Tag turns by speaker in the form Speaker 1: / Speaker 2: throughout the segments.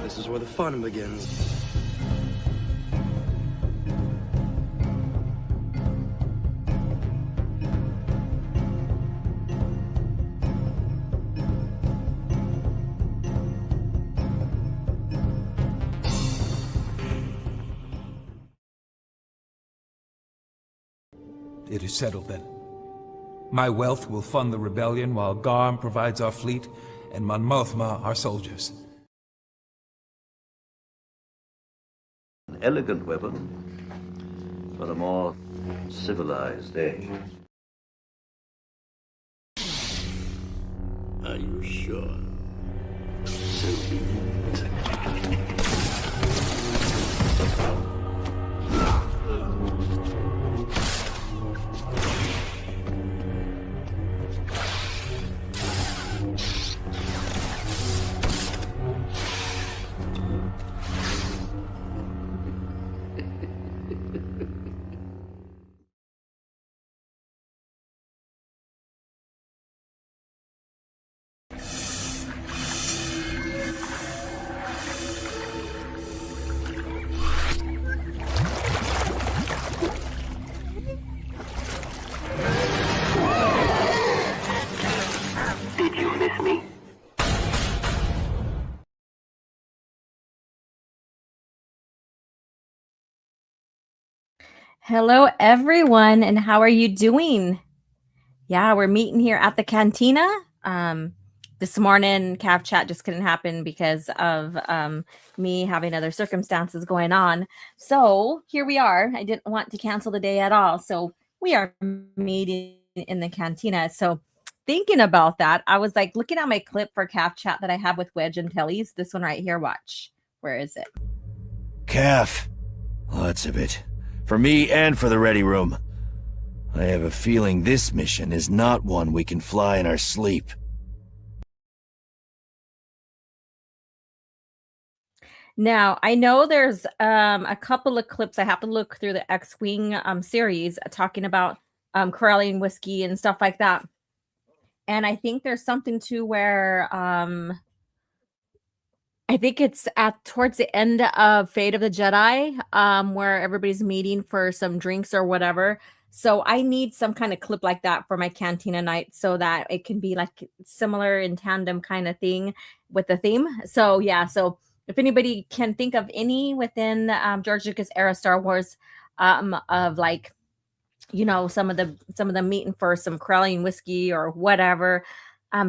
Speaker 1: This is where the fun begins.
Speaker 2: It is settled then. My wealth will fund the rebellion while Garm provides our fleet and Mon Mothma our soldiers.
Speaker 3: An elegant weapon for a more civilized age.
Speaker 4: Are you sure? So be it. Did you miss me?
Speaker 5: Hello, everyone, and how are you doing? Yeah, we're meeting here at the Cantina. This morning, Cav Chat just couldn't happen because of me having other circumstances going on. So here we are. I didn't want to cancel the day at all. So we are meeting in the Cantina. So thinking about that, I was like looking at my clip for Cav Chat that I have with Wedge and Telly's. This one right here. Watch. Where is it?
Speaker 6: Calf. Lots of it. For me and for the ready room. I have a feeling this mission is not one we can fly in our sleep.
Speaker 5: Now, I know there's a couple of clips. I have to look through the X-Wing series talking about Corellian whiskey and stuff like that. And I think there's something to where I think it's towards the end of Fate of the Jedi, where everybody's meeting for some drinks or whatever. So I need some kind of clip like that for my Cantina night so that it can be like similar in tandem kind of thing with the theme. So yeah, so if anybody can think of any within George Lucas era Star Wars of like, you know, some of them meeting for some Corellian whiskey or whatever,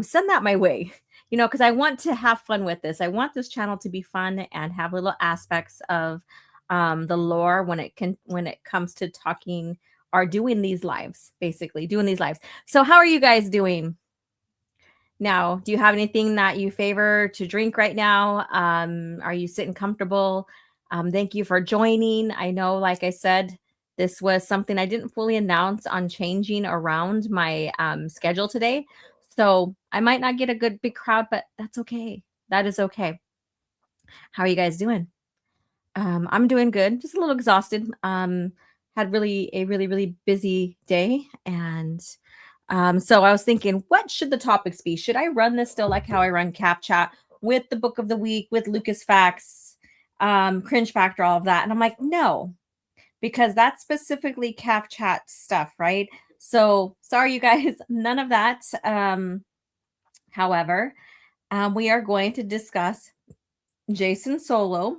Speaker 5: send that my way. You know, because I want to have fun with this. I want this channel to be fun and have little aspects of the lore when it comes to talking or doing these lives, basically doing these lives. So how are you guys doing? Now, do you have anything that you favor to drink right now? Are you sitting comfortable? Thank you for joining. I know, like I said, this was something I didn't fully announce on changing around my schedule today. So I might not get a good big crowd, but that's okay. That is okay. How are you guys doing? I'm doing good. Just a little exhausted. Had a really busy day. And so I was thinking, what should the topics be? Should I run this still like how I run Cap Chat with the book of the week, with Lucas Facts, cringe factor, all of that? And I'm like, no, because that's specifically Cap Chat stuff, right? So sorry, you guys, none of that. However, we are going to discuss Jacen Solo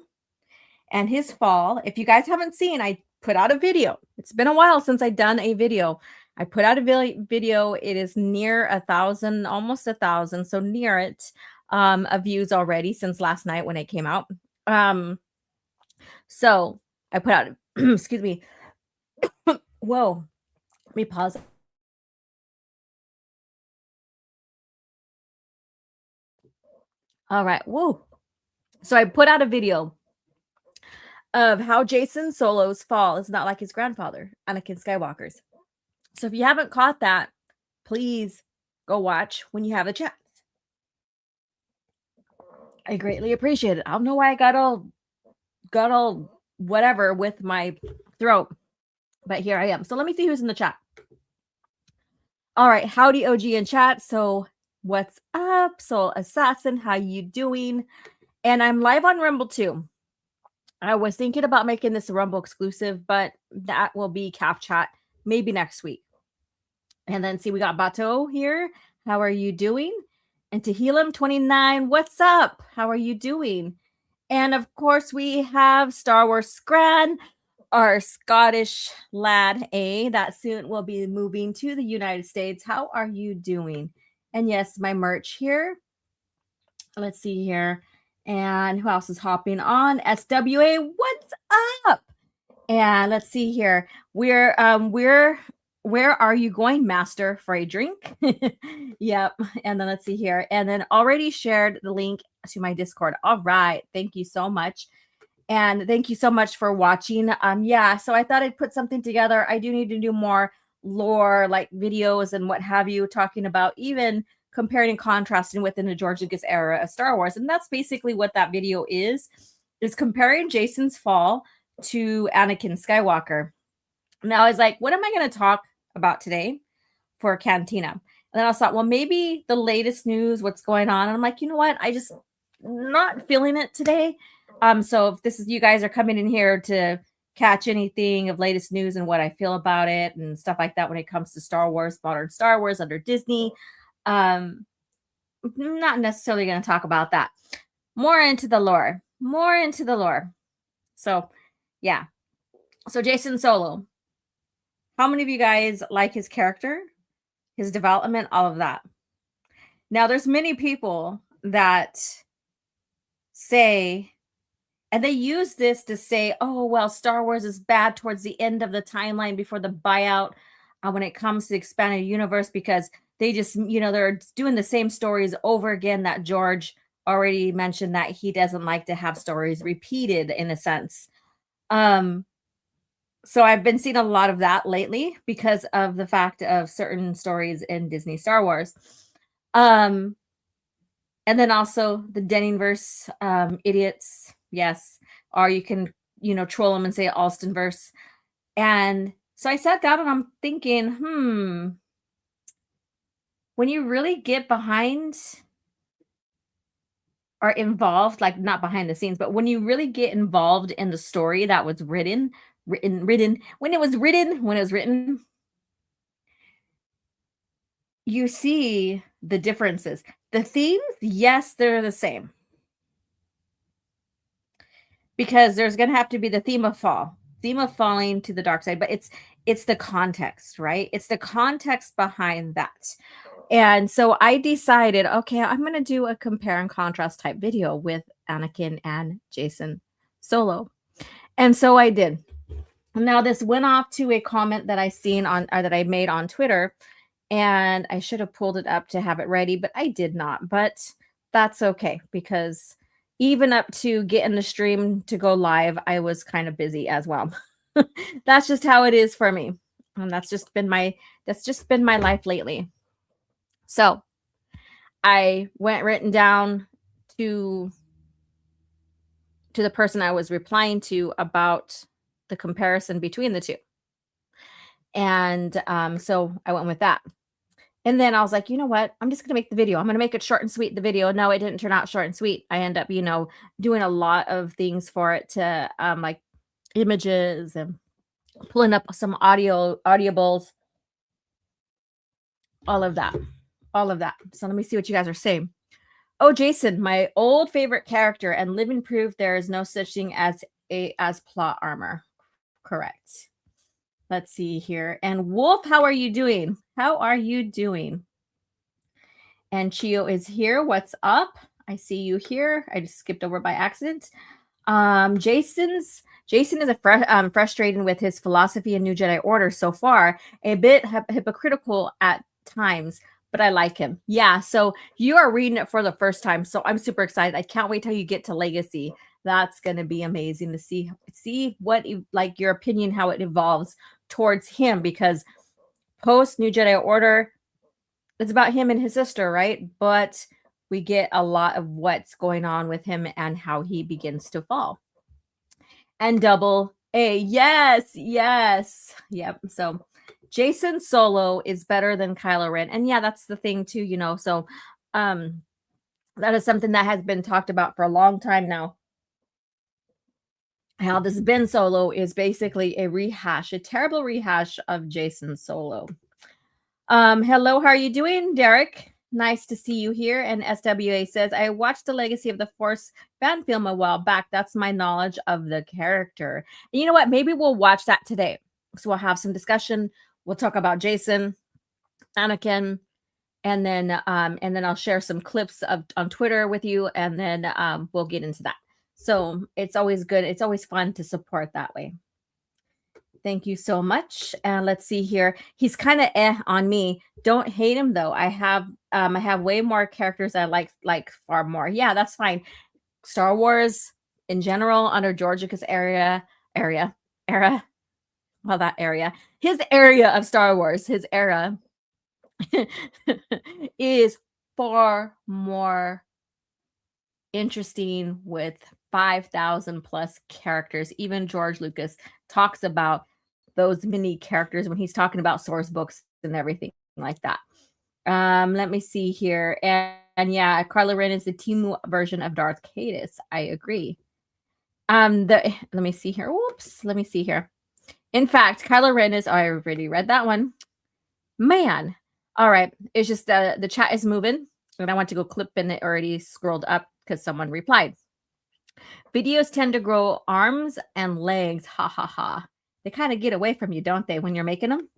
Speaker 5: and his fall. If you guys haven't seen, I put out a video. It's been a while since I've done a video. I put out a video. It is near 1,000, almost 1,000. So near it of views already since last night when it came out. So I put out, excuse me. Whoa, let me pause. All right. Whoa. So I put out a video of how Jacen Solo's fall is not like his grandfather, Anakin Skywalker's. So if you haven't caught that, please go watch when you have a chance. I greatly appreciate it. I don't know why I got all whatever with my throat, but here I am. So let me see who's in the chat. All right, howdy OG in chat. So what's up, Soul Assassin? How you doing? And I'm live on Rumble too. I was thinking about making this a Rumble exclusive, but that will be Calf Chat maybe next week. And then see, we got Bato here. How are you doing? And Tehillim29, what's up? How are you doing? And of course, we have Star Wars Scran, our Scottish lad A that soon will be moving to the United States. How are you doing? And yes, my merch here. Let's see here. And who else is hopping on? SWA, what's up? And let's see here. Where are you going, Master, for a drink? Yep. And then let's see here. And then already shared the link to my Discord. All right. Thank you so much. And thank you so much for watching. Yeah, so I thought I'd put something together. I do need to do more lore, like videos and what have you, talking about even comparing and contrasting within the George Lucas era of Star Wars. And that's basically what that video is comparing Jacen's fall to Anakin Skywalker. Now I was like, what am I going to talk about today for Cantina? And then I thought, well, maybe the latest news, what's going on. And I'm like, you know what? I just not feeling it today. So if this is, you guys are coming in here to catch anything of latest news and what I feel about it and stuff like that when it comes to Star Wars, modern Star Wars under Disney, not necessarily going to talk about that. More into the lore. So yeah. So Jacen Solo. How many of you guys like his character, his development, all of that? Now, there's many people that say, and they use this to say, oh, well, Star Wars is bad towards the end of the timeline before the buyout when it comes to the expanded universe because they just, they're doing the same stories over again that George already mentioned that he doesn't like to have stories repeated in a sense. So I've been seeing a lot of that lately because of the fact of certain stories in Disney Star Wars. And then also the DenningVerse idiots, yes. Or you can, troll them and say Alstonverse. And so I sat down and I'm thinking, when you really get behind or involved, like not behind the scenes, but when you really get involved in the story that was written, you see the differences. The themes, yes, they're the same. Because there's going to have to be the theme of falling to the dark side, but it's the context, right? It's the context behind that. And so I decided, okay, I'm going to do a compare and contrast type video with Anakin and Jacen Solo. And so I did. Now this went off to a comment that I seen on, or that I made on Twitter, and I should have pulled it up to have it ready, but I did not. But that's okay, because even up to getting the stream to go live, I was kind of busy as well. That's just how it is for me. And that's just been my life lately. So I went written down to the person I was replying to about the comparison between the two. And so I went with that. And then I was like, you know what? I'm just going to make the video. I'm going to make it short and sweet, the video. No, it didn't turn out short and sweet. I end up, doing a lot of things for it to like images and pulling up some audibles, all of that. So let me see what you guys are saying. Oh, Jacen, my old favorite character and living proof there is no such thing as plot armor. Correct. Let's see here. And Wolf, how are you doing? And Chio is here. What's up? I see you here. I just skipped over by accident. Jacen is frustrated with his philosophy in New Jedi Order so far, a bit hypocritical at times, but I like him. Yeah, so you are reading it for the first time, so I'm super excited. I can't wait till you get to Legacy. That's going to be amazing to see what, like, your opinion, how it evolves towards him, because post New Jedi Order, it's about him and his sister, right? But we get a lot of what's going on with him and how he begins to fall. And Double A, yes. Yep. So Jacen Solo is better than Kylo Ren. And yeah, that's the thing too, So That is something that has been talked about for a long time now. How this Ben Solo is basically a rehash, a terrible rehash of Jacen Solo. Hello, how are you doing, Derek? Nice to see you here. And SWA says, I watched the Legacy of the Force fan film a while back. That's my knowledge of the character. And you know what? Maybe we'll watch that today. So we'll have some discussion. We'll talk about Jacen, Anakin, and then I'll share some clips on Twitter with you, and then we'll get into that. So it's always good. It's always fun to support that way. Thank you so much. And let's see here. He's kind of on me. Don't hate him though. I have way more characters I like far more. Yeah, that's fine. Star Wars in general under George Lucas era. Well, that area. His area of Star Wars, his era is far more interesting with 5,000 plus characters. Even George Lucas talks about those many characters when he's talking about source books and everything like that. Let me see here. And yeah, Kylo Ren is the team version of Darth Caedus. I agree. Let me see here. Whoops. Let me see here. In fact, Kylo Ren is, I already read that one. Man. All right. It's just the chat is moving. And I want to go clip, and it already scrolled up because someone replied. Videos tend to grow arms and legs. Ha ha ha. They kind of get away from you, don't they, when you're making them?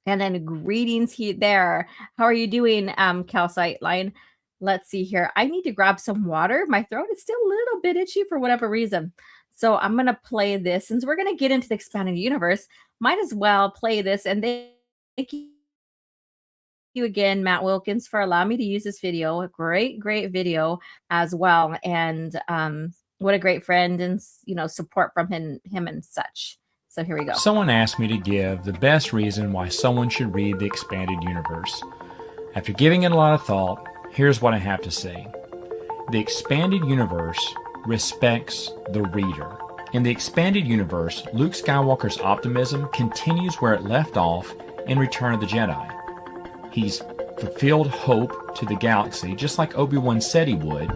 Speaker 5: And then greetings there. How are you doing, Calcite Line? Let's see here. I need to grab some water. My throat is still a little bit itchy for whatever reason. So I'm going to play this. Since we're going to get into the expanded universe, might as well play this. And thank you again, Matt Wilkins, for allowing me to use this video. A great video as well. And what a great friend and, support from him and such. So here we go.
Speaker 7: Someone asked me to give the best reason why someone should read the expanded universe. After giving it a lot of thought, here's what I have to say. The expanded universe respects the reader. In the expanded universe, Luke Skywalker's optimism continues where it left off in Return of the Jedi. He's fulfilled hope to the galaxy, just like Obi-Wan said he would,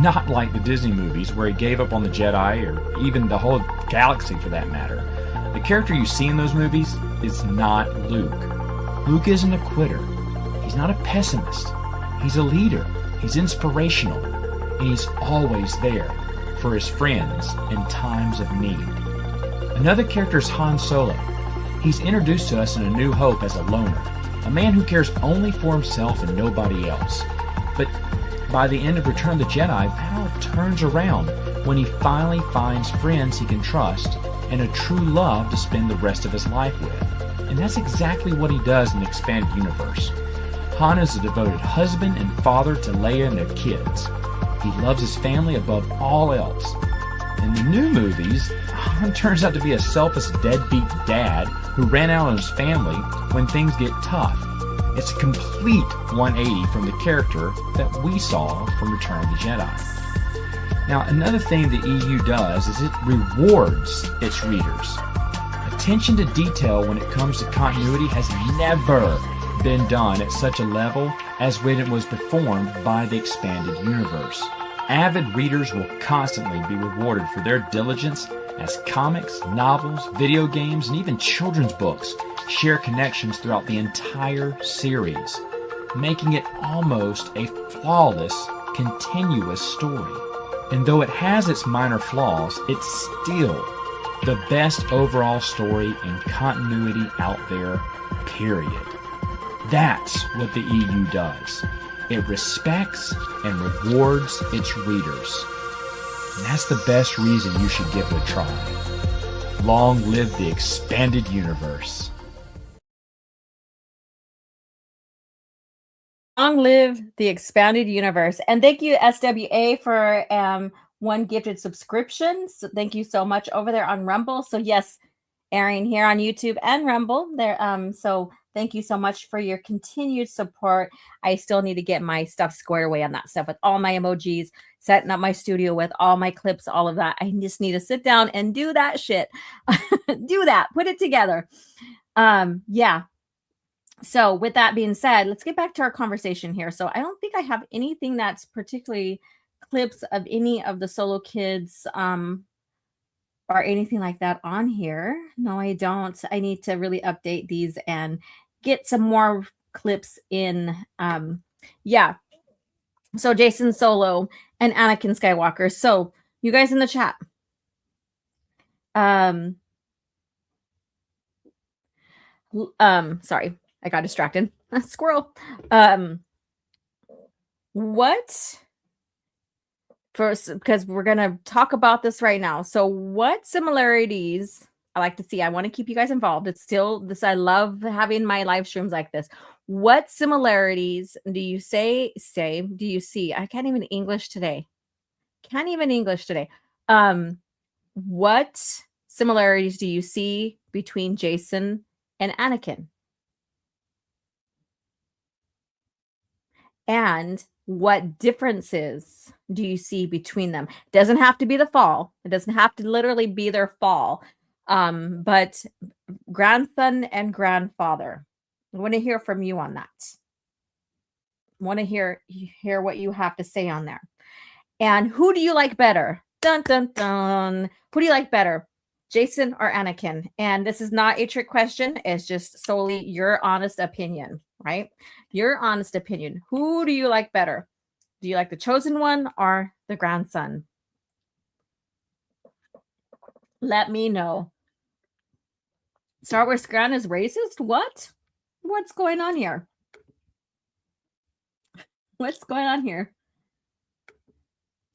Speaker 7: not like the Disney movies where he gave up on the Jedi or even the whole galaxy for that matter. The character you see in those movies is not Luke. Luke isn't a quitter. He's not a pessimist. He's a leader. He's inspirational. And he's always there for his friends in times of need. Another character is Han Solo. He's introduced to us in A New Hope as a loner, a man who cares only for himself and nobody else. But by the end of Return of the Jedi, that all turns around when he finally finds friends he can trust and a true love to spend the rest of his life with. And that's exactly what he does in the expanded universe. Han is a devoted husband and father to Leia and their kids. He loves his family above all else. In the new movies, Han turns out to be a selfish deadbeat dad who ran out on his family when things get tough. It's a complete 180 from the character that we saw from Return of the Jedi. Now, another thing the EU does is it rewards its readers. Attention to detail when it comes to continuity has never been done at such a level as when it was performed by the expanded universe. Avid readers will constantly be rewarded for their diligence as comics, novels, video games, and even children's books share connections throughout the entire series, making it almost a flawless, continuous story. And though it has its minor flaws, it's still the best overall story and continuity out there, period. That's what the EU does. It respects and rewards its readers. And that's the best reason you should give it a try. Long live the expanded universe.
Speaker 5: Long live the expanded universe. And thank you, SWA, for one gifted subscription. So thank you so much over there on Rumble. So yes, airing here on YouTube and Rumble. There, so thank you so much for your continued support. I still need to get my stuff squared away on that stuff with all my emojis, setting up my studio with all my clips, all of that. I just need to sit down and do that shit. Do that. Put it together. Yeah. So with that being said, let's get back to our conversation here. So I don't think I have anything that's particularly clips of any of the Solo kids or anything like that on here. No, I don't. I need to really update these and get some more clips in. Yeah. So Jacen Solo and Anakin Skywalker. So you guys in the chat. Sorry, I got distracted. Squirrel. What? First, because we're gonna talk about this right now. So, what similarities I like to see? I want to keep you guys involved. It's still this. I love having my live streams like this. What similarities do you do you see? I can't even English today. Can't even English today. What similarities do you see between Jacen and Anakin? And what differences do you see between them? Doesn't have to be the fall. It doesn't have to literally be their fall. But grandson and grandfather. I want to hear from you on that. I want to hear what you have to say on there. And who do you like better? Dun dun dun. Who do you like better? Jacen or Anakin? And this is not a trick question. It's just solely your honest opinion, right? Your honest opinion. Who do you like better? Do you like the chosen one or the grandson? Let me know. Star Wars Grand is racist? What? What's going on here? What's going on here?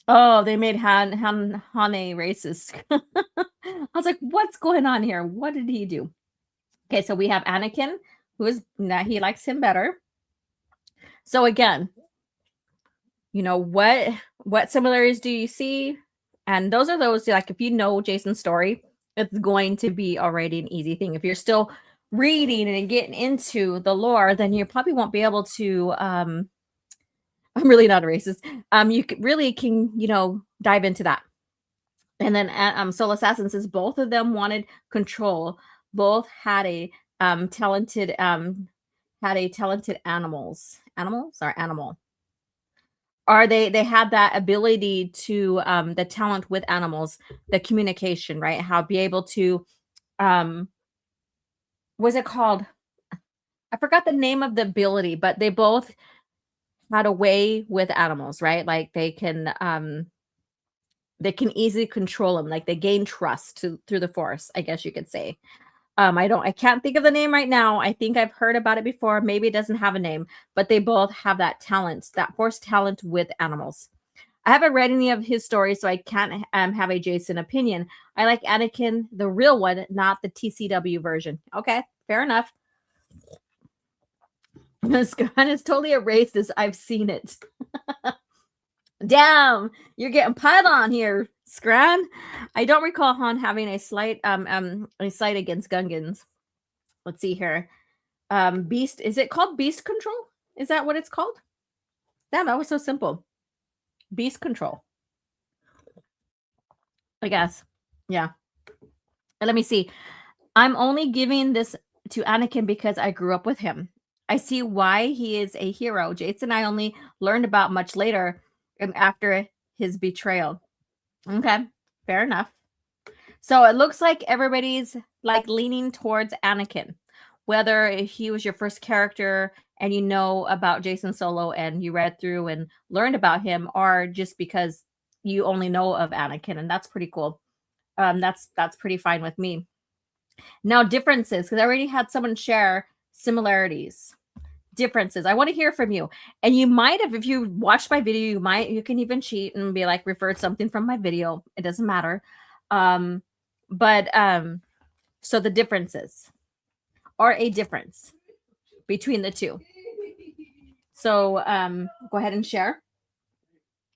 Speaker 5: Oh, they made Hane racist. I was like, what's going on here? What did he do? Okay, so we have Anakin, who is now he likes him better. So again, you know, what similarities do you see? And those are those, like, if you know Jacen's story, it's going to be already an easy thing. If you're still reading and getting into the lore, then you probably won't be able to I'm really not a racist. You really can, you know, dive into that. And then Soul Assassin says both of them wanted control. Both had a talented animal. Are they had that ability to the talent with animals, the communication, right? How be able to what's it called? I forgot the name of the ability, but they both had a way with animals, right? Like they can easily control them, like they gain trust through the force, I guess you could say. I can't think of the name right now. I think I've heard about it before. Maybe it doesn't have a name, but they both have that talent, that force talent with animals. I haven't read any of his stories, so I can't have a Jacen opinion. I like Anakin, the real one, not the TCW version. Okay, fair enough. Scran is totally a racist. I've seen it. Damn, you're getting piled on here, Scran. I don't recall Han having a slight against Gungans. Let's see here. Beast, is it called Beast Control? Is that what it's called? Damn, that was so simple. Beast Control. I guess. Yeah. And let me see. I'm only giving this to Anakin because I grew up with him. I see why he is a hero. Jacen I only learned about much later after his betrayal. Okay, fair enough. So it looks like everybody's like leaning towards Anakin. Whether he was your first character and you know about Jacen Solo and you read through and learned about him, or just because you only know of Anakin, and that's pretty cool. That's pretty fine with me. Now differences, because I already had someone share similarities. Differences. I want to hear from you. And you might have, if you watched my video, you can even cheat and be like, referred something from my video. It doesn't matter. So the differences, or a difference between the two. So go ahead and share.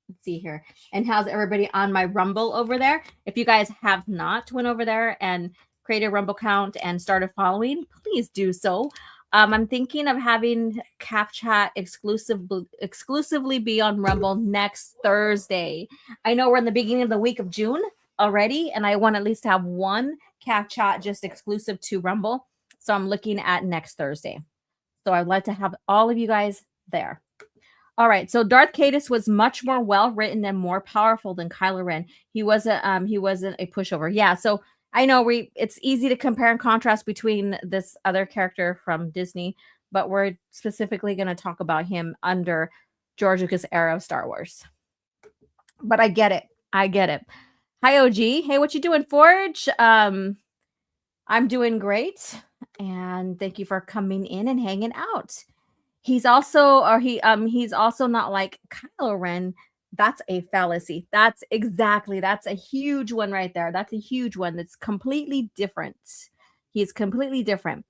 Speaker 5: Let's see here. And how's everybody on my Rumble over there? If you guys have not went over there and create a Rumble account and started following, please do so. I'm thinking of having Calf Chat exclusively be on Rumble next Thursday. I know we're in the beginning of the week of June already, and I want at least to have one Calf Chat just exclusive to Rumble. So I'm looking at next Thursday. So I'd like to have all of you guys there. All right, so Darth Caedus was much more well written and more powerful than Kylo Ren. He wasn't a pushover. Yeah, so I know it's easy to compare and contrast between this other character from Disney, but we're specifically going to talk about him under George Lucas era of Star Wars. But I get it. Hi OG. Hey, what you doing, Forge? I'm doing great, and thank you for coming in and hanging out. He's also not like Kylo Ren. That's a fallacy. That's a huge one right there. That's a huge one. That's completely different. He's completely different.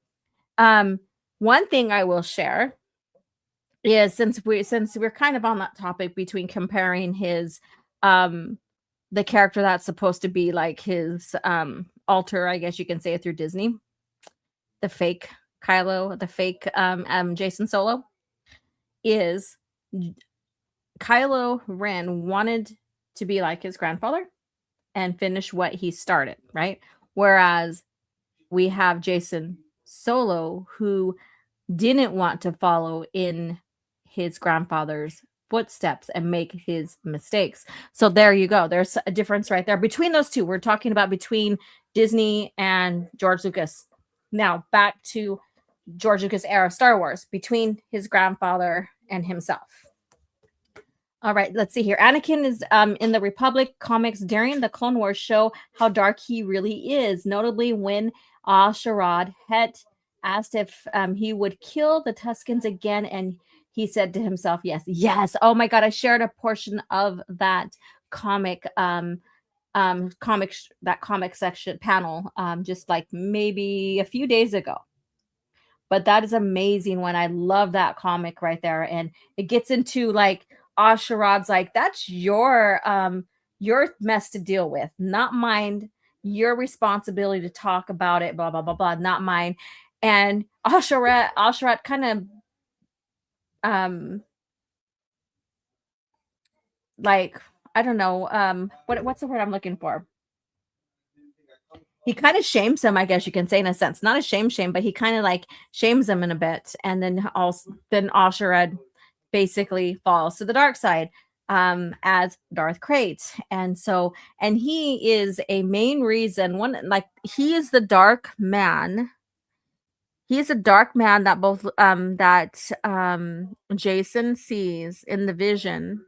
Speaker 5: One thing I will share is since we're kind of on that topic between comparing his the character that's supposed to be like his alter, I guess you can say it, through Disney, the fake Kylo, the fake Jacen Solo, is Kylo Ren wanted to be like his grandfather and finish what he started, right? Whereas we have Jacen Solo, who didn't want to follow in his grandfather's footsteps and make his mistakes. So there you go. There's a difference right there between those two. We're talking about between Disney and George Lucas. Now back to George Lucas era of Star Wars, between his grandfather and himself. All right, let's see here. Anakin is in the Republic comics during the Clone Wars show how dark he really is. Notably, when Sharad Het asked if he would kill the Tuscans again, and he said to himself, yes. Oh my God, I shared a portion of that comic comic section panel just like maybe a few days ago. But that is amazing when I love that comic right there. And it gets into like Asharad's like, that's your mess to deal with, not mine. Your responsibility to talk about it, blah, blah, blah, blah, not mine. And Asharat kind of like, I don't know, what's the word I'm looking for? He kind of shames him, I guess you can say, in a sense. Not a shame, but he kind of like shames him in a bit. And then Asherad basically falls to the dark side as Darth Krayt. And he is a main reason, he is the dark man. He is a dark man that Jacen sees in the vision.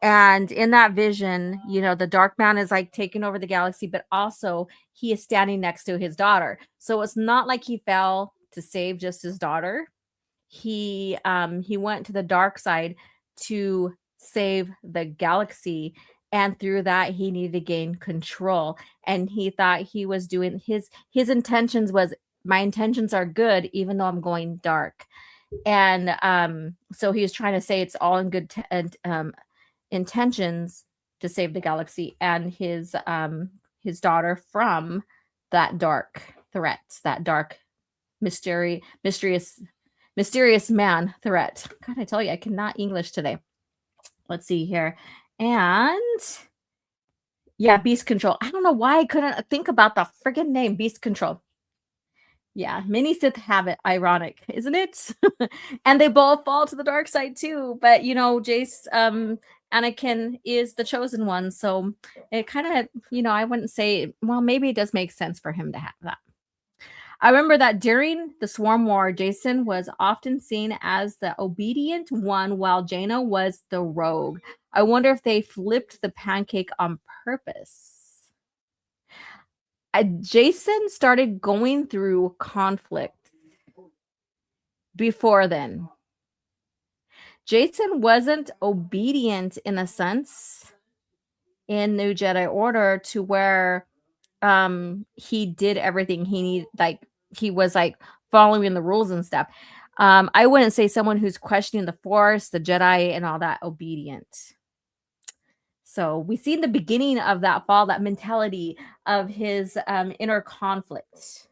Speaker 5: And in that vision, the dark man is like taking over the galaxy, but also he is standing next to his daughter. So it's not like he fell to save just his daughter. He went to the dark side to save the galaxy. And through that, he needed to gain control. And he thought he was doing his intentions was, my intentions are good, even though I'm going dark. And so he was trying to say it's all in good intentions to save the galaxy and his daughter from that dark threat, that dark mysterious man threat. God, I tell you, I cannot English today. Let's see here. And yeah, Beast Control. I don't know why I couldn't think about the friggin' name, Beast Control. Yeah, many Sith have it. Ironic, isn't it? And they both fall to the dark side too. But Anakin is the chosen one, so it kind of, I wouldn't say. Well, maybe it does make sense for him to have that. I remember that during the Swarm War, Jacen was often seen as the obedient one, while Jaina was the rogue. I wonder if they flipped the pancake on purpose. Jacen started going through conflict before then. Jacen wasn't obedient in a sense in New Jedi Order to where he did everything he needed, like he was like following the rules and stuff. I wouldn't say someone who's questioning the Force, the Jedi, and all that obedient. So we see in the beginning of that fall, that mentality of his inner conflict.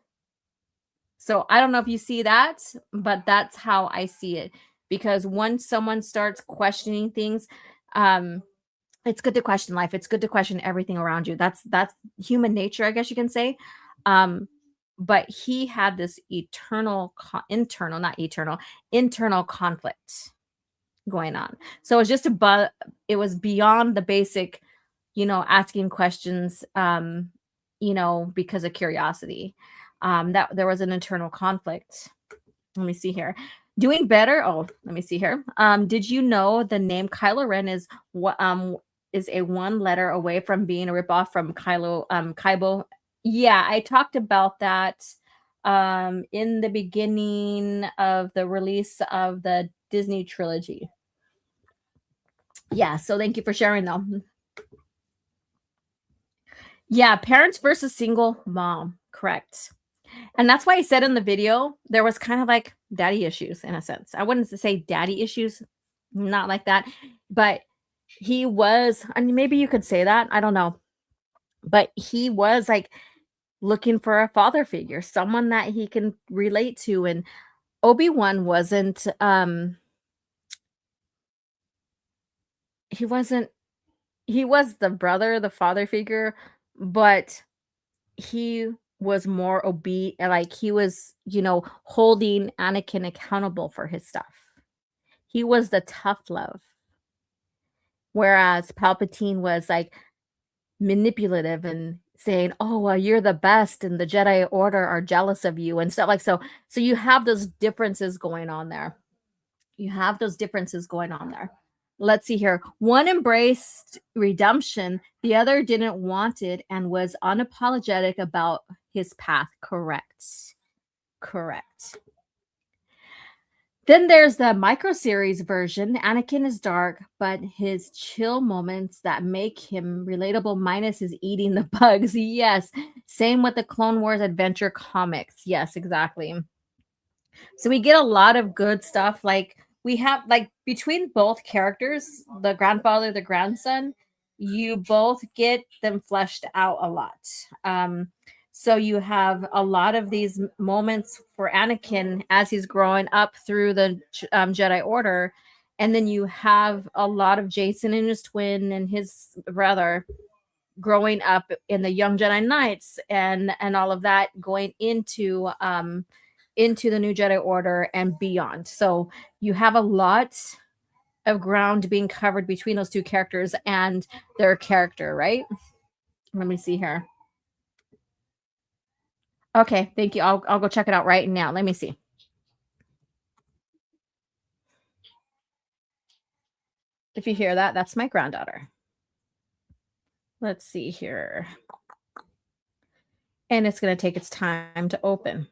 Speaker 5: So I don't know if you see that, but that's how I see it. Because once someone starts questioning things, it's good to question life. It's good to question everything around you. That's human nature, I guess you can say. but he had this internal conflict going on. So it was just it was beyond the basic, asking questions, because of curiosity. That there was an internal conflict. Let me see here. Doing better. Oh, let me see here. Did you know the name Kylo Ren is a one letter away from being a ripoff from Kybo? Yeah, I talked about that in the beginning of the release of the Disney trilogy. Yeah, so thank you for sharing though. Yeah, parents versus single mom, correct. And that's why I said in the video, there was kind of like daddy issues in a sense. I wouldn't say daddy issues, not like that, but he was, I mean, maybe you could say that. I don't know. But he was like looking for a father figure, someone that he can relate to. And Obi-Wan wasn't, he was the brother, the father figure, but he was more obedient, like he was, holding Anakin accountable for his stuff. He was the tough love. Whereas Palpatine was like manipulative and saying, "Oh, well, you're the best, and the Jedi Order are jealous of you," and stuff like so. So you have those differences going on there. Let's see here. One embraced redemption, the other didn't want it and was unapologetic about his path. Correct. Then there's the micro series version. Anakin is dark, but his chill moments that make him relatable minus his eating the bugs. Yes. Same with the Clone Wars adventure comics. Yes, exactly. So we get a lot of good stuff. Like we have like between both characters, the grandfather, the grandson, you both get them fleshed out a lot. So you have a lot of these moments for Anakin as he's growing up through the Jedi Order. And then you have a lot of Jacen and his twin and his brother growing up in the Young Jedi Knights and all of that going into the New Jedi Order and beyond. So you have a lot of ground being covered between those two characters and their character, right? Let me see here. Okay, thank you. I'll go check it out right now. Let me see. If you hear that, that's my granddaughter. Let's see here. And it's going to take its time to open.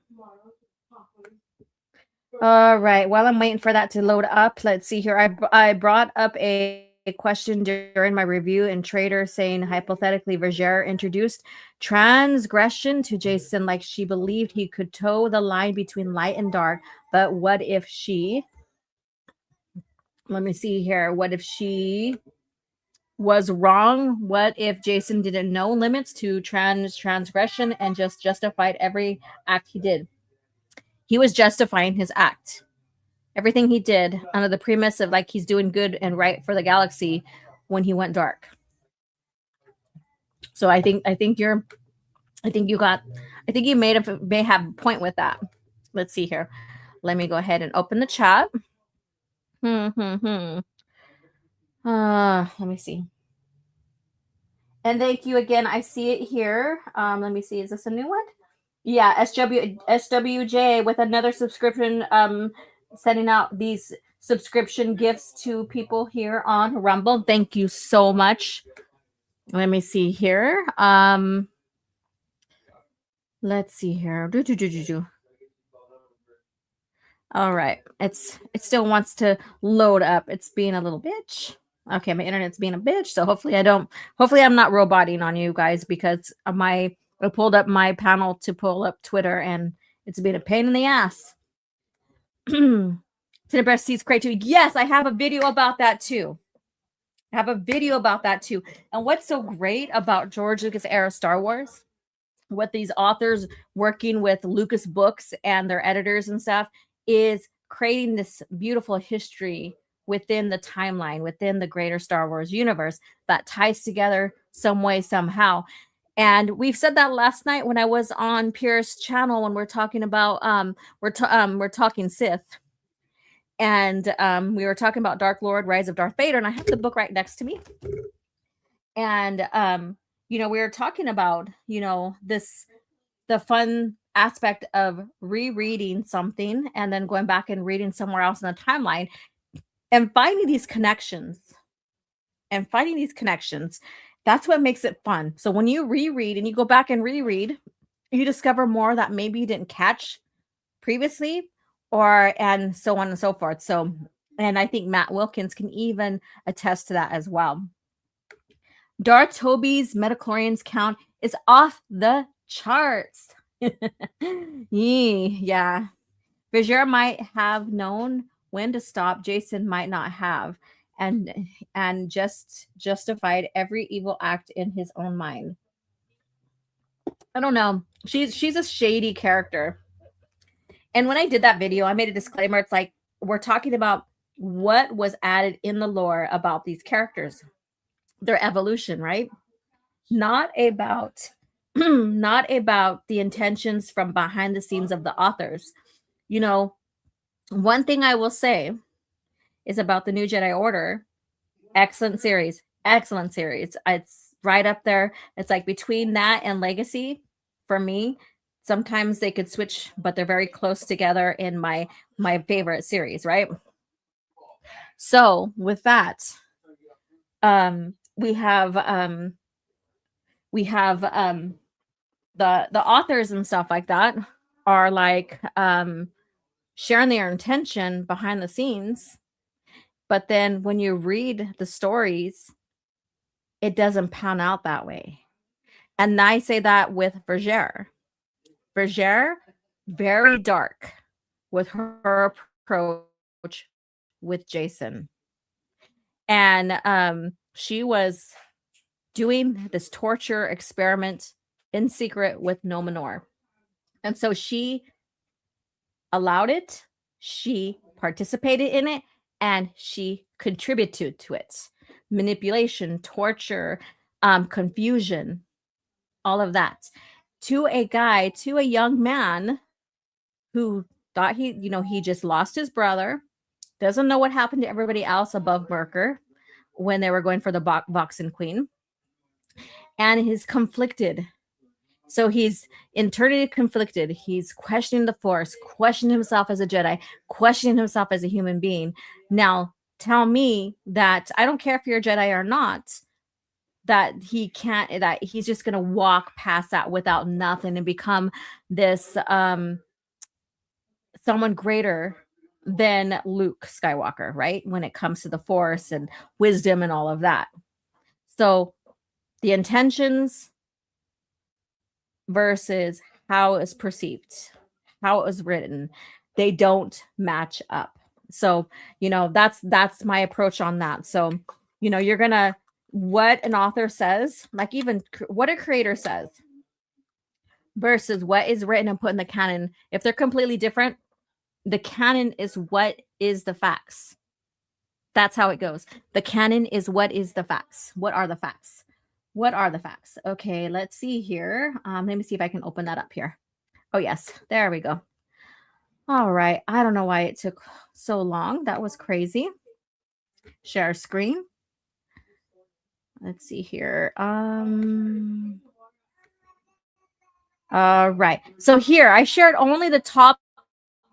Speaker 5: All right. While I'm waiting for that to load up, let's see here. I brought up a question during my review in Trader saying hypothetically Vergere introduced transgression to Jacen like she believed he could toe the line between light and dark. But what if she... Let me see here. What if she was wrong? What if Jacen didn't know limits to transgression and just justified every act he did? He was justifying his act. Everything he did under the premise of like he's doing good and right for the galaxy when he went dark. So I think you may have a point with that. Let's see here. Let me go ahead and open the chat. Let me see. And thank you again. I see it here. Let me see. Is this a new one? Yeah, SWJ with another subscription, sending out these subscription gifts to people here on Rumble. Thank you so much. Let me see here. Let's see here. All right. It still wants to load up. It's being a little bitch. Okay, my internet's being a bitch, so hopefully I'm not roboting on you guys because I pulled up my panel to pull up Twitter and it's been a pain in the ass. Cinebreast sees great too. Yes, I have a video about that too. And what's so great about George Lucas era Star Wars, what these authors working with Lucas Books and their editors and stuff is creating this beautiful history within the timeline, within the greater Star Wars universe that ties together some way, somehow. And we've said that last night when I was on Pierre's channel when we're talking about we're talking Sith. And we were talking about Dark Lord, Rise of Darth Vader, and I have the book right next to me. And we were talking about, the fun aspect of rereading something and then going back and reading somewhere else in the timeline and finding these connections. That's what makes it fun. So when you reread and you go back and reread, you discover more that maybe you didn't catch previously, and so on and so forth. So, and I think Matt Wilkins can even attest to that as well. Darth Toby's metachlorians count is off the charts. Yeah. Vizier might have known when to stop. Jacen might not have, and just justified every evil act in his own mind. I don't know. She's a shady character. And when I did that video, I made a disclaimer. It's like we're talking about what was added in the lore about these characters, their evolution, right? Not about the intentions from behind the scenes of the authors. One thing I will say is about the New Jedi Order. Excellent series. It's right up there. It's like between that and Legacy for me. Sometimes they could switch, but they're very close together in my favorite series, right? So with that, we have the authors and stuff like that are like sharing their intention behind the scenes, but then when you read the stories, it doesn't pan out that way. And I say that with Vizier, very dark with her approach with Jacen. And she was doing this torture experiment in secret with Nomenor. And so she allowed it, she participated in it, and she contributed to it. Manipulation, torture, confusion, all of that. To a young man who thought he just lost his brother, doesn't know what happened to everybody else above Merker when they were going for the Boxen Queen, and he's conflicted. So he's internally conflicted. He's questioning the Force, questioning himself as a Jedi, questioning himself as a human being. Now, tell me that I don't care if you're a Jedi or not, that he's just going to walk past that without nothing and become this someone greater than Luke Skywalker, right? When it comes to the Force and wisdom and all of that. So the intentions versus how it's perceived, how it was written, they don't match up. So, that's my approach on that. So, you're going to, what an author says, like even what a creator says versus what is written and put in the canon. If they're completely different, the canon is what is the facts. That's how it goes. The canon is what is the facts. What are the facts? What are the facts? Okay, let's see here. Let me see if I can open that up here. Oh, yes. There we go. All right. I don't know why it took so long. That was crazy. Share screen. Let's see here. All right. So here, I shared only the top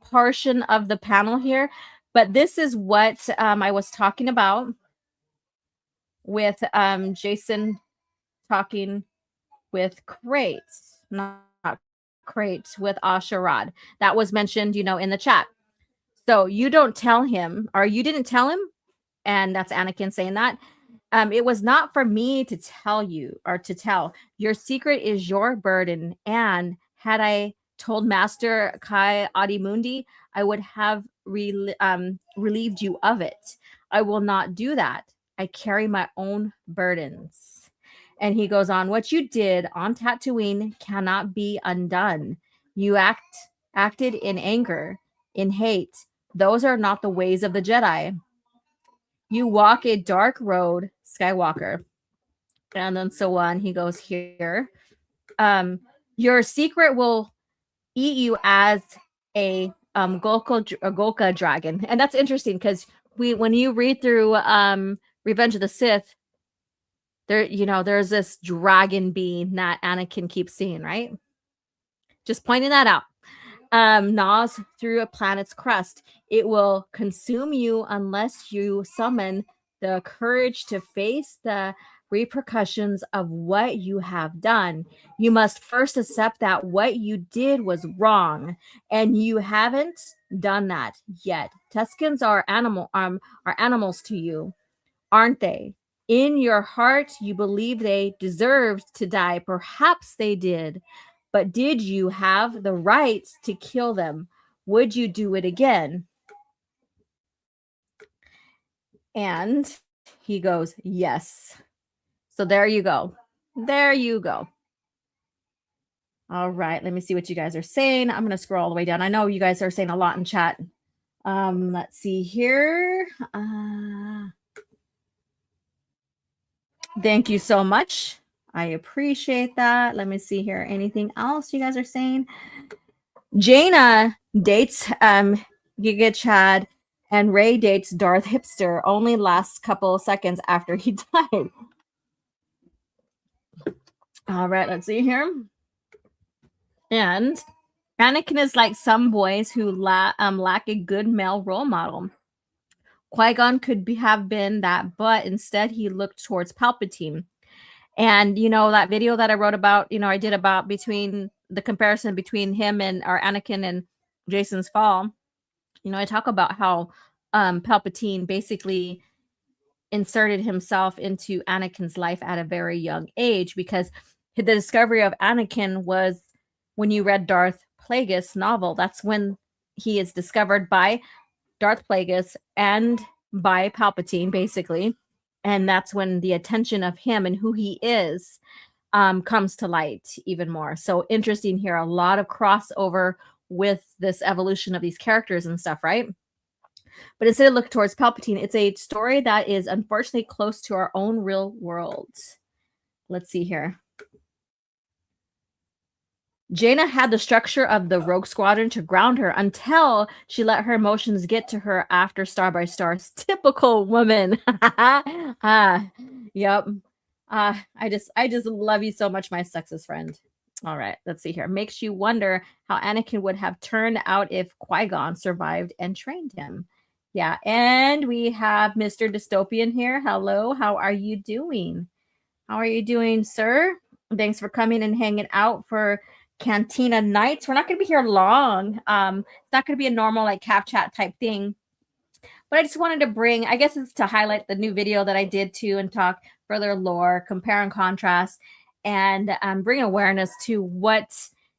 Speaker 5: portion of the panel here, but this is what I was talking about with Jacen talking with Crates, not Crates, with Asherad. That was mentioned, in the chat. So you don't tell him, or you didn't tell him, and that's Anakin saying that. It was not for me to tell you or to tell. Your secret is your burden. And had I told Master Kai Adimundi, I would have relieved you of it. I will not do that. I carry my own burdens. And he goes on, what you did on Tatooine cannot be undone. You acted in anger, in hate. Those are not the ways of the Jedi. You walk a dark road, Skywalker. And then so on. He goes here. Your secret will eat you as a Golka dragon. And that's interesting because when you read through Revenge of the Sith, there's this dragon being that Anakin keeps seeing, right? Just pointing that out. Gnaws through a planet's crust. It will consume you unless you summon the courage to face the repercussions of what you have done. You must first accept that what you did was wrong, and you haven't done that yet. Tuscans are animals to you, aren't they? In your heart, you believe they deserved to die. Perhaps they did. But did you have the right to kill them? Would you do it again? And he goes, yes. So there you go. There you go. All right. Let me see what you guys are saying. I'm going to scroll all the way down. I know you guys are saying a lot in chat. Let's see here. Thank you so much. I appreciate that. Let me see here. Anything else you guys are saying? Jaina dates Giga Chad, and Ray dates Darth Hipster. Only lasts couple seconds after he died. All right, let's see here. And Anakin is like some boys who lack a good male role model. Qui-Gon could have been that, but instead he looked towards Palpatine. And, that video that I wrote about, I did about between the comparison between him and our Anakin and Jacen's fall. I talk about how Palpatine basically inserted himself into Anakin's life at a very young age, because the discovery of Anakin was when you read Darth Plagueis novel. That's when he is discovered by Darth Plagueis and by Palpatine, basically. And that's when the attention of him and who he is comes to light even more. So interesting here. A lot of crossover with this evolution of these characters and stuff, right? But instead of looking towards Palpatine, it's a story that is unfortunately close to our own real world. Let's see here. Jaina had the structure of the Rogue Squadron to ground her until she let her emotions get to her after Star by Star. Typical woman. Yep. I just love you so much, my sexist friend. All right, let's see here. Makes you wonder how Anakin would have turned out if Qui-Gon survived and trained him. Yeah, and we have Mr. Dystopian here. Hello, how are you doing? How are you doing, sir? Thanks for coming and hanging out for Cantina Nights. We're not going to be here long. It's not going to be a normal like calf chat type thing. But I just wanted to bring, I guess it's to highlight the new video that I did too and talk further lore, compare and contrast, and bring awareness to what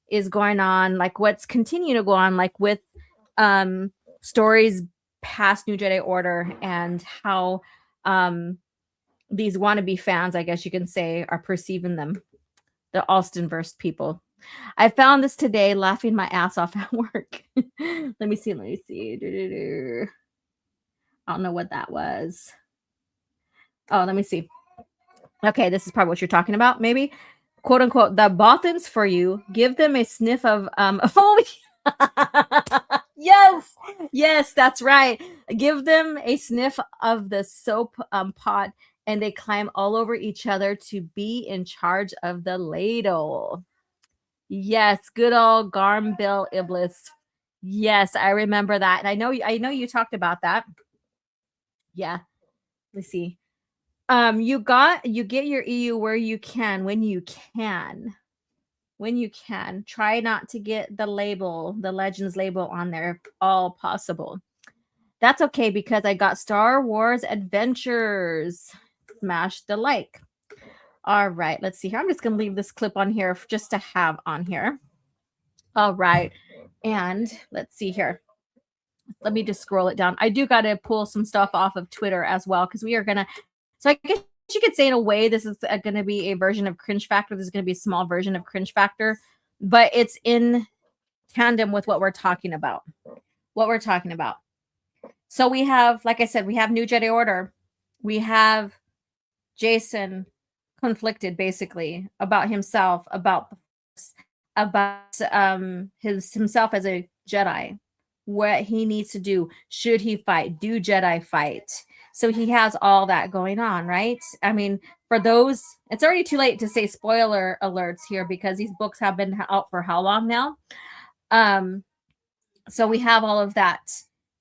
Speaker 5: is going on, like what's continuing to go on, like with stories past New Jedi Order and how these wannabe fans, I guess you can say, are perceiving them, the Alstonverse people. I found this today laughing my ass off at work. Let me see. I don't know what that was. Oh, let me see. Okay, this is probably what you're talking about, maybe. Quote unquote, the Bothans for you. Give them a sniff of oh yes, that's right. Give them a sniff of the soap pot, and they climb all over each other to be in charge of the ladle. Yes, good old Garmbill Iblis. Yes, I remember that. And I know you talked about that. Yeah. Let's see. You get your EU where you can, when you can. When you can. Try not to get the Legends label on there if all possible. That's okay because I got Star Wars Adventures. Smash the like. All right, let's see here. I'm just going to leave this clip on here just to have on here. All right. And let's see here. Let me just scroll it down. I do got to pull some stuff off of Twitter as well because we are going to. So I guess you could say in a way this is going to be a version of Cringe Factor. This is going to be a small version of Cringe Factor, but it's in tandem with what we're talking about. So we have, like I said, we have New Jedi Order. We have Jacen conflicted basically about himself, about the about himself as a Jedi, what he needs to do, should he fight, do Jedi fight. So he has all that going on, right? I mean, for those, it's already too late to say spoiler alerts here because these books have been out for how long now? So we have all of that.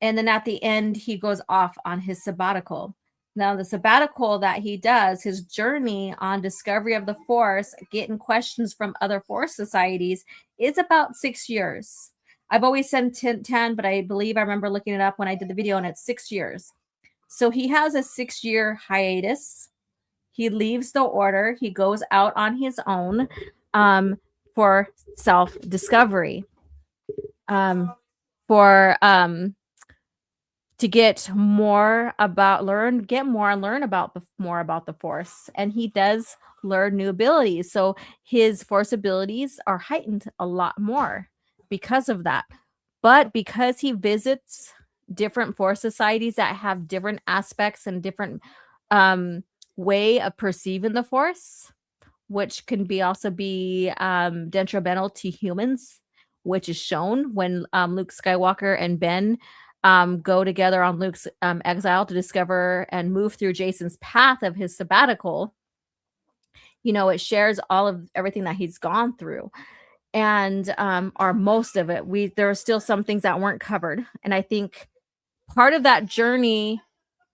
Speaker 5: And then at the end, he goes off on his sabbatical. Now, the sabbatical that he does, his journey on discovery of the Force, getting questions from other Force societies, is about 6 years. I've always said 10, but I believe I remember looking it up when I did the video, and it's 6 years. So he has a 6-year hiatus. He leaves the order. He goes out on his own for self-discovery. To get more about learn about more about the Force, and he does learn new abilities, so his Force abilities are heightened a lot more because of that. But because he visits different Force societies that have different aspects and different way of perceiving the Force, which can be also be detrimental to humans, which is shown when Luke Skywalker and Ben go together on Luke's exile to discover and move through Jacen's path of his sabbatical. You know, it shares all of everything that he's gone through, and or most of it. There are still some things that weren't covered, and I think part of that journey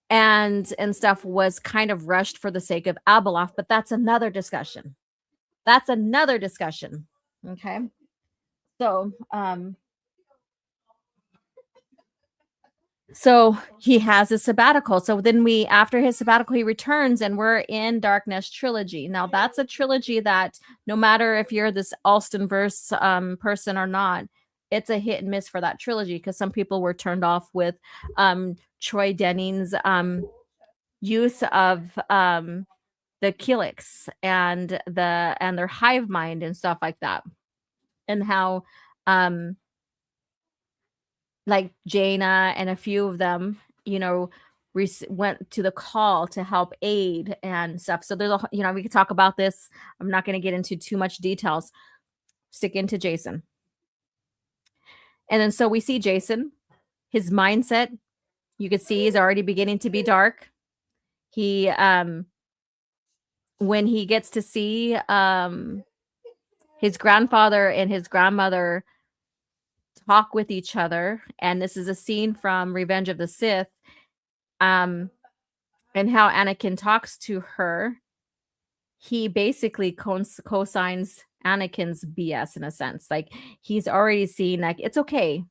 Speaker 5: and stuff was kind of rushed for the sake of Abeloth, but that's another discussion. Okay, so so he has a sabbatical. So then after his sabbatical, he returns, and we're in Darkness trilogy. Now that's a trilogy that no matter if you're this Alstonverse person or not, it's a hit and miss for that trilogy, because some people were turned off with Troy Denning's use of the Kilix and their hive mind and stuff like that, and how like Jaina and a few of them, you know, went to the call to help aid and stuff. So there's we could talk about this. I'm not going to get into too much details. Stick into Jacen. And then so we see Jacen, his mindset, you could see is already beginning to be dark. He when he gets to see his grandfather and his grandmother talk with each other, and this is a scene from Revenge of the Sith, and how Anakin talks to her, he basically co-signs Anakin's BS in a sense. Like, he's already seen, like, it's okay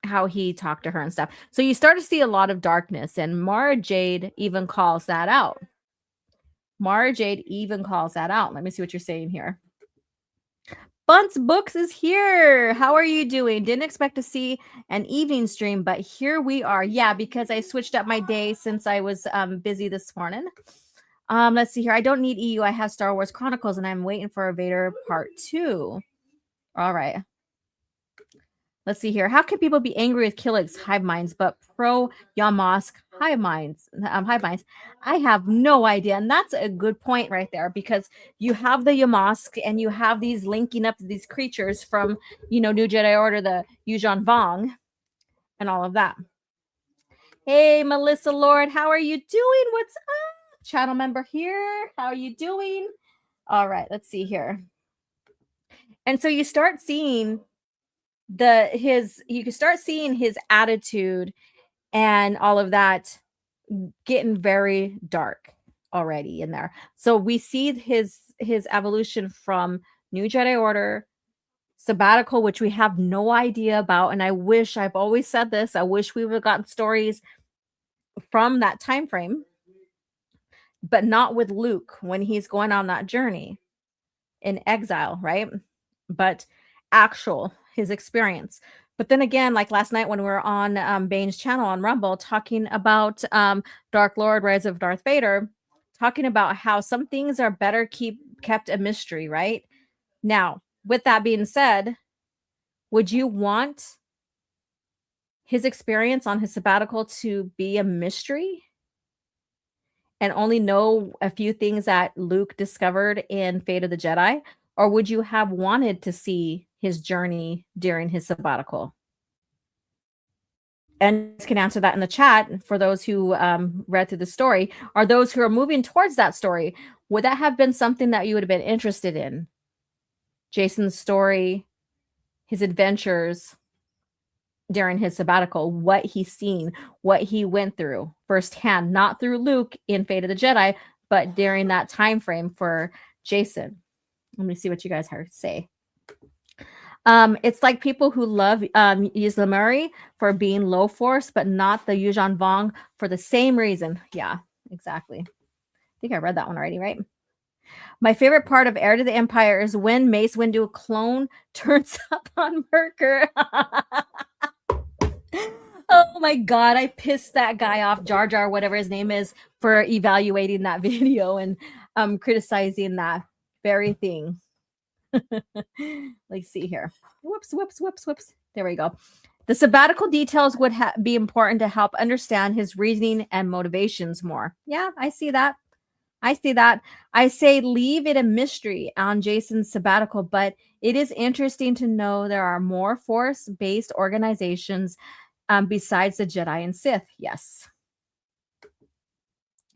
Speaker 5: how he talked to her and stuff. So you start to see a lot of darkness, and Mara Jade even calls that out. Let me see what you're saying here. Bunce Books is here. How are you doing? Didn't expect to see an evening stream, but here we are. Yeah, because I switched up my day since I was busy this morning. Let's see here. I don't need EU. I have Star Wars Chronicles, and I'm waiting for Vader Part 2. All right. Let's see here. How can people be angry with Killig's hive minds, but pro Yamask hive minds? I have no idea, and that's a good point right there, because you have the Yamask, and you have these linking up to these creatures from, New Jedi Order, the Yuuzhan Vong, and all of that. Hey, Melissa Lord, how are you doing? What's up? Channel member here. How are you doing? All right, let's see here. And so you start seeing you can start seeing his attitude and all of that getting very dark already in there. So we see his evolution from New Jedi Order, sabbatical, which we have no idea about. And I've always said this, I wish we would have gotten stories from that time frame, but not with Luke when he's going on that journey in exile, right? But his experience. But then again, like last night when we were on Bane's channel on Rumble talking about Dark Lord, Rise of Darth Vader, talking about how some things are better kept a mystery, right? Now, with that being said, would you want his experience on his sabbatical to be a mystery and only know a few things that Luke discovered in Fate of the Jedi? or would you have wanted to see his journey during his sabbatical? And you can answer that in the chat for those who read through the story, or those who are moving towards that story. Would that have been something that you would have been interested in? Jacen's story, his adventures during his sabbatical, what he's seen, what he went through firsthand, not through Luke in Fate of the Jedi, but during that time frame for Jacen. Let me see what you guys say. It's like people who love Yzla Murray for being low force, but not the Yuuzhan Vong for the same reason. Yeah, exactly. I think I read that one already, right? My favorite part of Heir to the Empire is when Mace Windu clone turns up on Merker. Oh my god, I pissed that guy off, Jar Jar, whatever his name is, for evaluating that video and criticizing that very thing. Let's see here. Whoops. There we go. The sabbatical details would be important to help understand his reasoning and motivations more. Yeah, I see that. I say leave it a mystery on Jacen's sabbatical, but it is interesting to know there are more Force-based organizations besides the Jedi and Sith. Yes.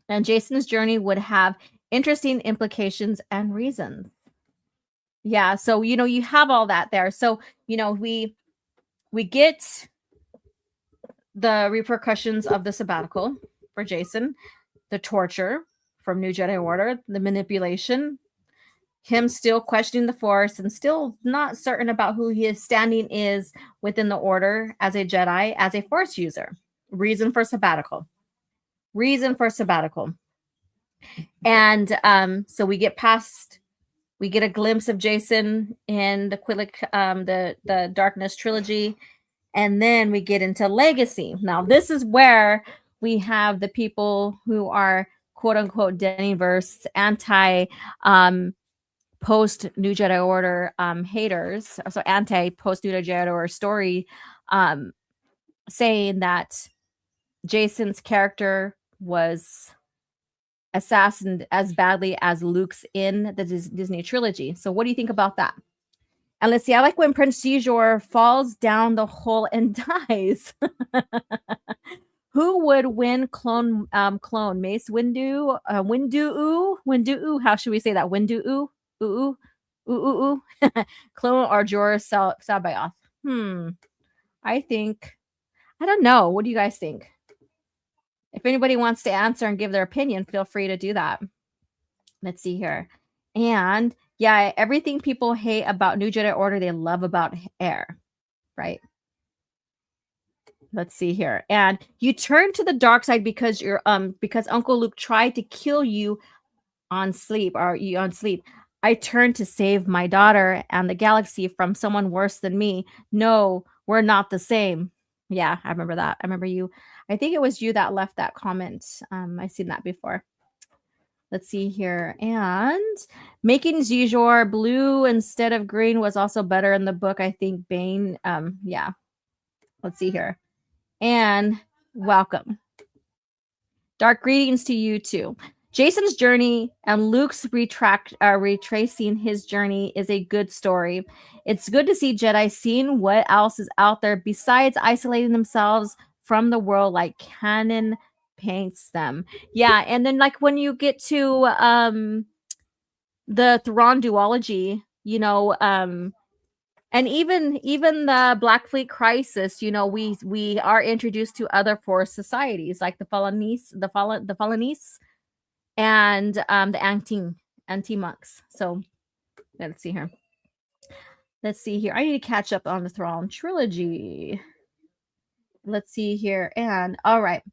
Speaker 5: And Jacen's journey would have interesting implications and reasons. Yeah, so you have all that there. So we get the repercussions of the sabbatical for Jacen, the torture from New Jedi Order, the manipulation, him still questioning the Force and still not certain about who his standing is within the Order as a Jedi, as a Force user. Reason for sabbatical. And so we get a glimpse of Jacen in the the Darkness trilogy, and then we get into Legacy. Now, this is where we have the people who are quote unquote DenningVersers, anti post New Jedi Order haters, so anti post New Jedi Order story, saying that Jacen's character was assassinated as badly as Luke's in the Disney trilogy. So what do you think about that? And let's see, I like when Prince Xizor falls down the hole and dies. Who would win clone Mace Windu, Windu, how should we say that? Windu, clone or Jorah Sabayoth? I don't know. What do you guys think? If anybody wants to answer and give their opinion, feel free to do that. Let's see here. And yeah, everything people hate about New Jedi Order, they love about Heir, right? Let's see here. And you turn to the dark side because because Uncle Luke tried to kill you on sleep. I turned to save my daughter and the galaxy from someone worse than me. No, we're not the same. Yeah, I remember that. I think it was you that left that comment. I've seen that before. Let's see here. And making Xizor blue instead of green was also better in the book. I think Bane. Yeah. Let's see here. And welcome. Dark greetings to you too. Jacen's journey and Luke's retracing his journey is a good story. It's good to see Jedi seeing what else is out there besides isolating themselves from the world like canon paints them. Yeah, and then like when you get to the Thrawn duology, and even the Black Fleet Crisis, we are introduced to other Force societies like the Falanies, and the anti-monks. So let's see here. I need to catch up on the Thrawn trilogy. Let's see here. And all right.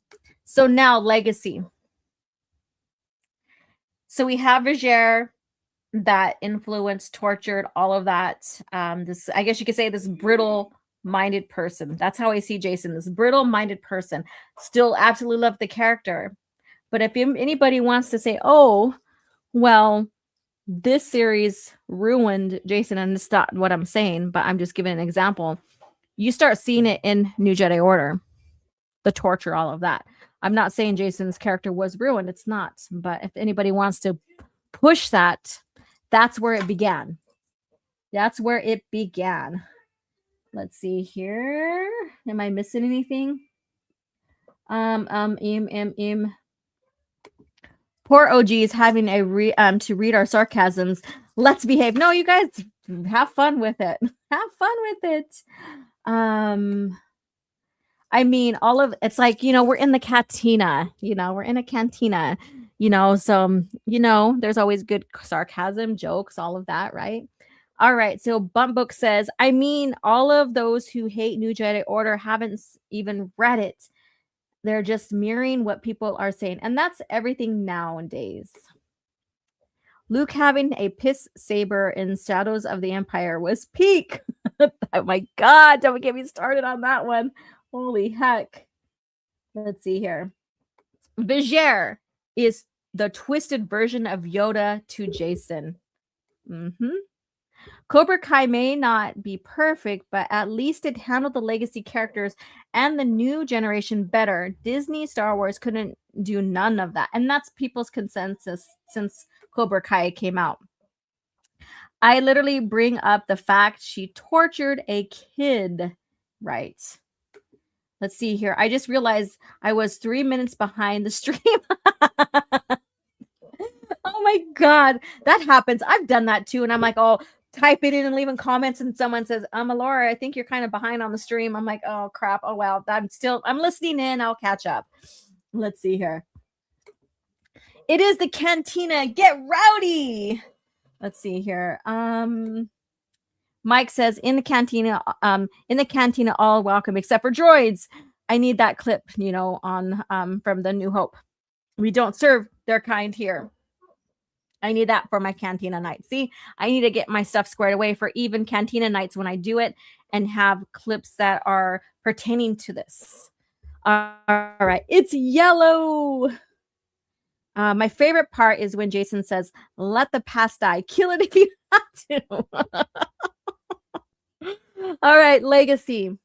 Speaker 5: So now Legacy. So we have Viger that influenced, tortured, all of that. This, I guess you could say, this brittle-minded person. That's how I see Jacen, this brittle-minded person. Still absolutely love the character. But if anybody wants to say, oh, well, this series ruined Jacen, and it's not what I'm saying, but I'm just giving an example. You start seeing it in New Jedi Order. The torture, all of that. I'm not saying Jacen's character was ruined. It's not. But if anybody wants to push that, that's where it began. That's where it began. Let's see here. Am I missing anything? Poor OG is having to read our sarcasms. Let's behave. No, you guys have fun with it. Have fun with it. I mean, it's like, we're in the cantina, we're in a cantina, so, there's always good sarcasm, jokes, all of that, right? All right. So Bump Book says, I mean, all of those who hate New Jedi Order haven't even read it. They're just mirroring what people are saying. And that's everything nowadays. Luke having a piss saber in Shadows of the Empire was peak. Oh my God. Don't get me started on that one. Holy heck. Let's see here. Vizier is the twisted version of Yoda to Jacen. Cobra Kai may not be perfect, but at least it handled the legacy characters and the new generation better. Disney Star Wars couldn't do none of that. And that's people's consensus since Cobra Kai came out. I literally bring up the fact she tortured a kid. Right. Let's see here. I just realized I was 3 minutes behind the stream. Oh my God. That happens. I've done that too. And I'm like, oh, type it in and leaving comments. And someone says, Laura, I think you're kind of behind on the stream. I'm like, oh crap. Oh, well, I'm listening in. I'll catch up. Let's see here. It is the cantina. Get rowdy. Let's see here. Mike says in the cantina, all welcome except for droids. I need that clip, on from the New Hope. We don't serve their kind here. I need that for my cantina night. See, I need to get my stuff squared away for even cantina nights when I do it and have clips that are pertaining to this. All right, it's yellow. My favorite part is when Jacen says, let the past die. Kill it if you have to. All right, Legacy.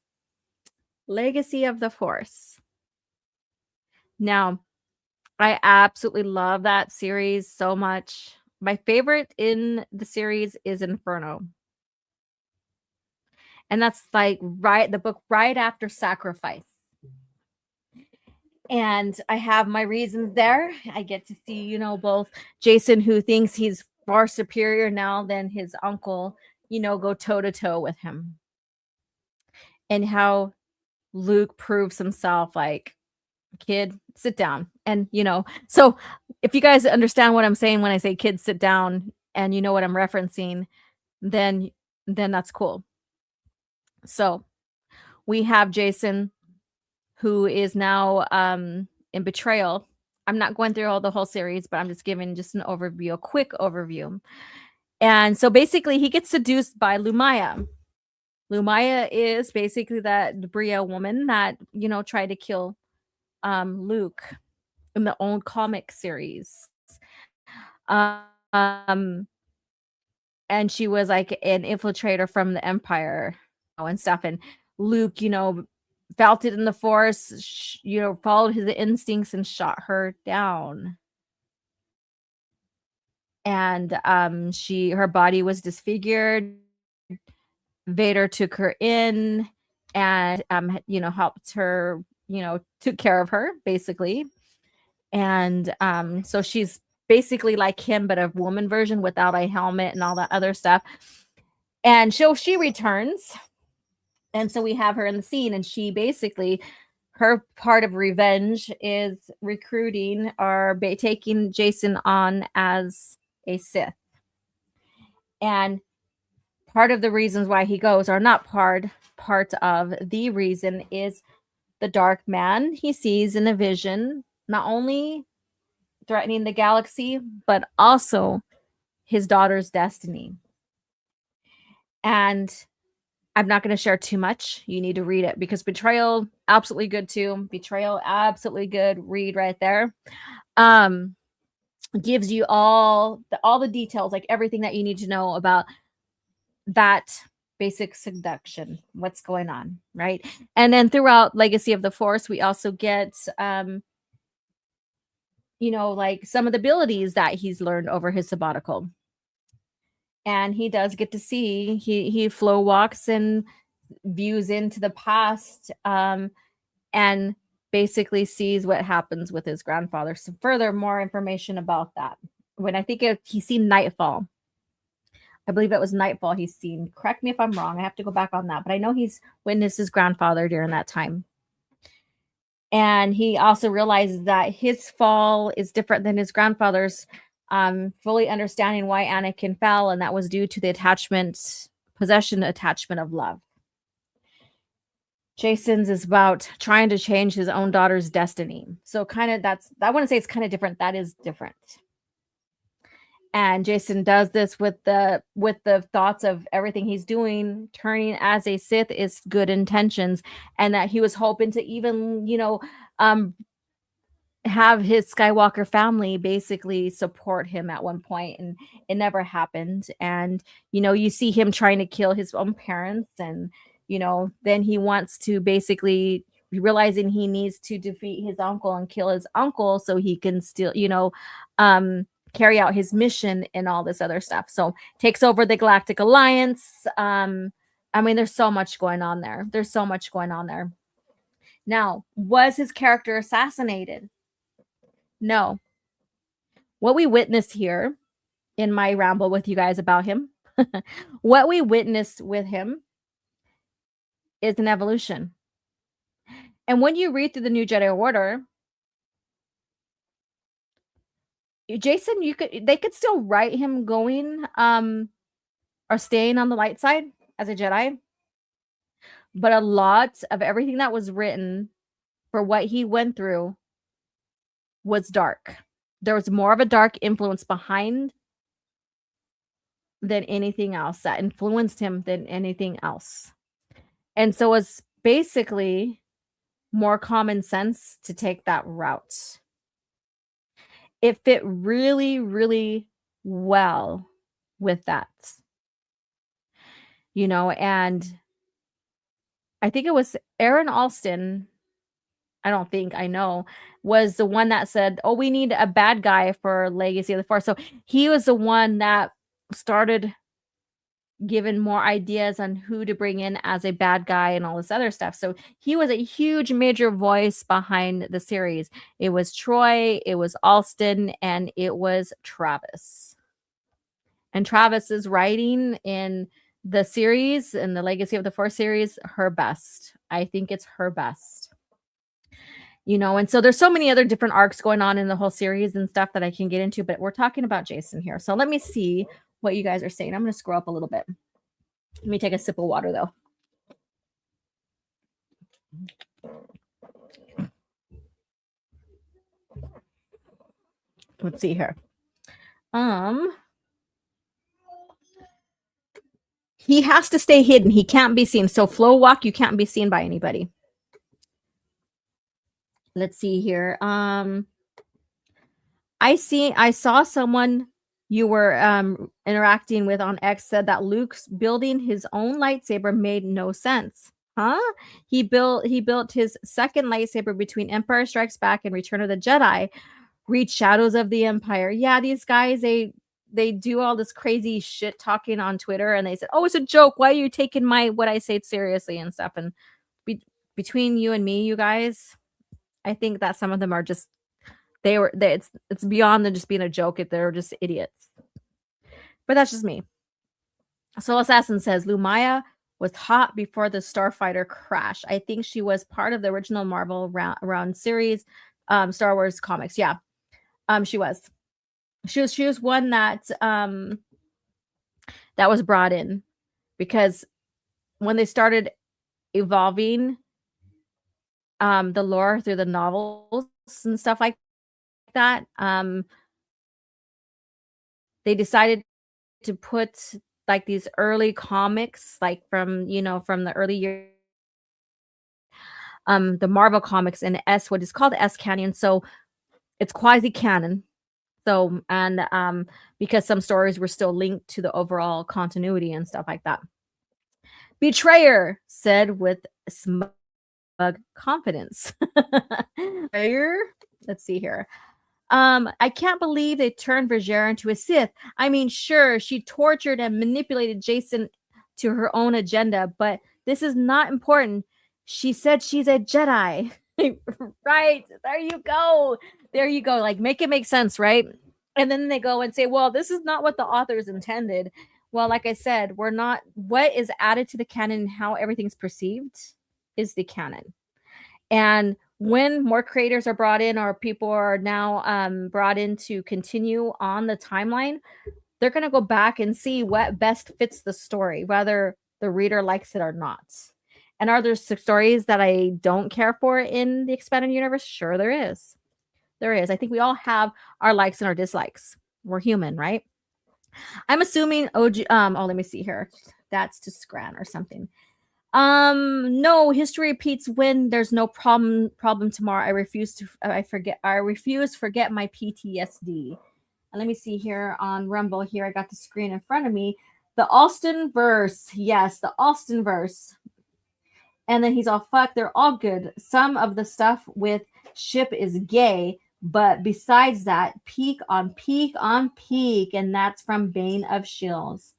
Speaker 5: Legacy of the Force. Now, I absolutely love that series so much. My favorite in the series is Inferno. And that's like the book right after Sacrifice. And I have my reasons there. I get to see, both Jacen, who thinks he's far superior now than his uncle, go toe-to-toe with him. And how Luke proves himself like, kid, sit down. And, so if you guys understand what I'm saying when I say kids, sit down, and you know what I'm referencing, then that's cool. So we have Jacen, who is now in betrayal. I'm not going through all the whole series, but I'm just giving just an overview, a quick overview. And so basically he gets seduced by Lumaya. Lumaya is basically that Bria woman that, tried to kill Luke in the old comic series. And she was like an infiltrator from the Empire and stuff. And Luke, felt it in the Force, followed his instincts and shot her down. And her body was disfigured. Vader took her in and helped her, took care of her basically. And so she's basically like him, but a woman version without a helmet and all that other stuff. And so she returns. And so we have her in the scene, and she basically, her part of revenge is recruiting or taking Jacen on as a Sith. And part of the reasons why he goes, or not part of the reason, is the dark man he sees in a vision, not only threatening the galaxy, but also his daughter's destiny. And I'm not going to share too much. You need to read it, because Betrayal, absolutely good too. Betrayal, absolutely good read right there. Gives you all the details, like everything that you need to know about that basic seduction, what's going on, right? And then throughout Legacy of the Force, we also get like some of the abilities that he's learned over his sabbatical. and he does get to see, he flow walks and views into the past, and basically sees what happens with his grandfather. So further more information about that. When I think he's seen Nightfall. I believe it was Nightfall he's seen. Correct me if I'm wrong. I have to go back on that. But I know he's witnessed his grandfather during that time. And he also realizes that his fall is different than his grandfather's, fully understanding why Anakin fell, and that was due to the possession attachment of love. Jacen's is about trying to change his own daughter's destiny. So kind of I wouldn't say it's kind of different. That is different. And Jacen does this with the thoughts of everything he's doing, turning as a Sith is good intentions, and that he was hoping to even, have his Skywalker family basically support him at one point, and it never happened. And you see him trying to kill his own parents, and then he wants to basically realizing he needs to defeat his uncle and kill his uncle so he can still carry out his mission and all this other stuff. So takes over the Galactic Alliance. There's so much going on there. Now, was his character assassinated? No. What we witnessed here in my ramble with you guys about him, what we witnessed with him is an evolution. And when you read through the New Jedi Order, Jacen, they could still write him going or staying on the light side as a Jedi. But a lot of everything that was written for what he went through was dark. There was more of a dark influence behind than anything else that influenced him than anything else. And so it's basically more common sense to take that route. It fit really, really well with that. And I think it was Aaron Alston, I know, was the one that said, oh, we need a bad guy for Legacy of the Force. So he was the one that started giving more ideas on who to bring in as a bad guy and all this other stuff. So he was a huge major voice behind the series. It was Troy, it was Alston, and it was Travis. And Travis's writing in the series, in the Legacy of the Force series, her best. I think it's her best. And so there's so many other different arcs going on in the whole series and stuff that I can get into, but we're talking about Jacen here. So let me see what you guys are saying. I'm going to scroll up a little bit. Let me take a sip of water, though. Let's see here. He has to stay hidden. He can't be seen. So flow walk, you can't be seen by anybody. Let's see here. I saw someone you were interacting with on X said that Luke's building his own lightsaber made no sense. Huh? He built his second lightsaber between Empire Strikes Back and Return of the Jedi. Read Shadows of the Empire. Yeah, these guys, they do all this crazy shit talking on Twitter, and they said, oh, it's a joke. Why are you taking what I say seriously and stuff? And between you and me, you guys, I think that some of them are just it's beyond than just being a joke if they're just idiots. But that's just me. Soul Assassin says Lumaya was hot before the Starfighter crash. I think she was part of the original Marvel round series, Star Wars comics. Yeah, she was. She was one that that was brought in because when they started evolving the lore through the novels and stuff like that, they decided to put like these early comics, like from the early years, the Marvel comics in what is called S canon. So it's quasi canon. So, and because some stories were still linked to the overall continuity and stuff like that. Betrayer said with smug confidence. Let's see here. I can't believe they turned Vergera into a Sith. I mean, sure, she tortured and manipulated Jacen to her own agenda, but this is not important. She said she's a Jedi. Right. There you go. There you go. Like, make it make sense, right? And then they go and say, well, this is not what the authors intended. Well, like I said, we're not, what is added to the canon and how everything's perceived is the canon. And when more creators are brought in or people are now brought in to continue on the timeline, they're going to go back and see what best fits the story, whether the reader likes it or not. And are there stories that I don't care for in the expanded universe? Sure, there is. There is. I think we all have our likes and our dislikes. We're human, right? I'm assuming OG. Let me see here. That's to Scran or something. No, history repeats when there's no problem tomorrow. I refuse, forget my PTSD. And let me see here on Rumble here. I got the screen in front of me. The Alston verse. Yes, the Alston verse. And then he's all, fuck, they're all good. Some of the stuff with ship is gay, but besides that, peak on peak on peak. And that's from Bane of Shills.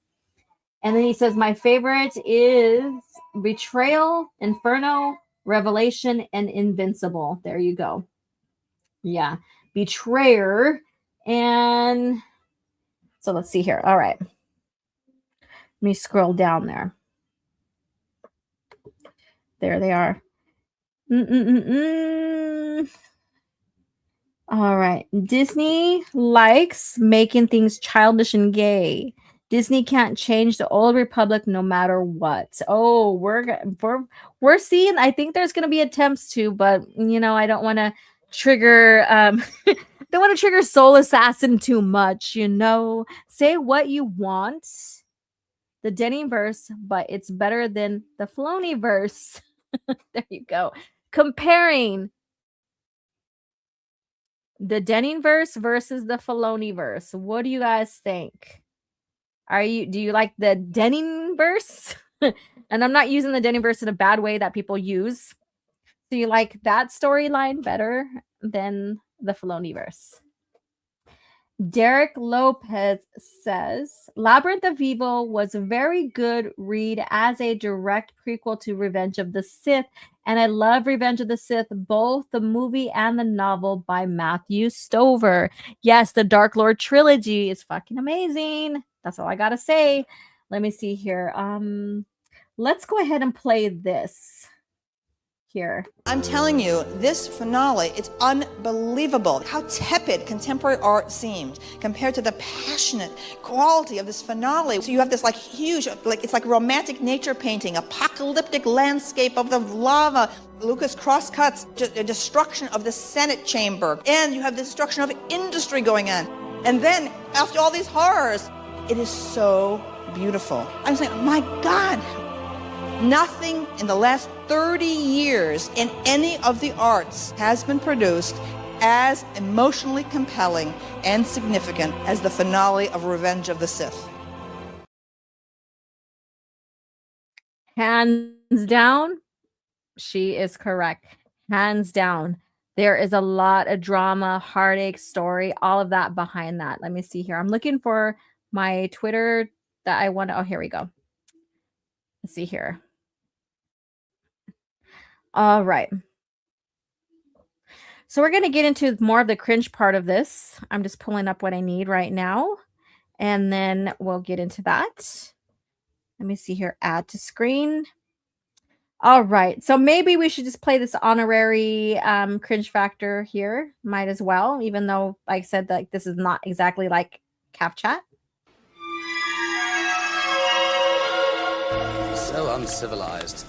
Speaker 5: And then he says, my favorite is Betrayal, Inferno, Revelation, and Invincible. There you go. Yeah. Betrayer. And so let's see here. All right. Let me scroll down there. There they are. All right. Disney likes making things childish and gay. Disney can't change the old republic no matter what. Oh, we're seeing, I think there's going to be attempts to, but I don't want to trigger don't want to trigger Soul Assassin too much, Say what you want. The DenningVerse, but it's better than the Filoniverse. There you go. Comparing the DenningVerse versus the Filoniverse. What do you guys think? Do you like the DenningVerse? And I'm not using the DenningVerse in a bad way that people use. Do you like that storyline better than the Filoniverse? Derek Lopez says, Labyrinth of Evil was a very good read as a direct prequel to Revenge of the Sith, and I love Revenge of the Sith, both the movie and the novel by Matthew Stover. Yes, the Dark Lord trilogy is fucking amazing. That's all I gotta say. Let me see here. Let's go ahead and play this here.
Speaker 8: I'm telling you, this finale, it's unbelievable how tepid contemporary art seemed compared to the passionate quality of this finale. So you have this huge, it's like romantic nature painting, apocalyptic landscape of the lava. Lucas crosscuts the destruction of the Senate chamber, and you have the destruction of industry going on. And then after all these horrors, it is so beautiful. I'm saying, my God, nothing in the last 30 years in any of the arts has been produced as emotionally compelling and significant as the finale of Revenge of the Sith.
Speaker 5: Hands down, she is correct. Hands down. There is a lot of drama, heartache, story, all of that behind that. Let me see here. I'm looking for my Twitter that I want to. Oh, here we go. Let's see here. All right. So we're going to get into more of the cringe part of this. I'm just pulling up what I need right now, and then we'll get into that. Let me see here. Add to screen. All right. So maybe we should just play this honorary cringe factor here. Might as well, even though, like I said, that this is not exactly like Calf Chat.
Speaker 1: So uncivilized.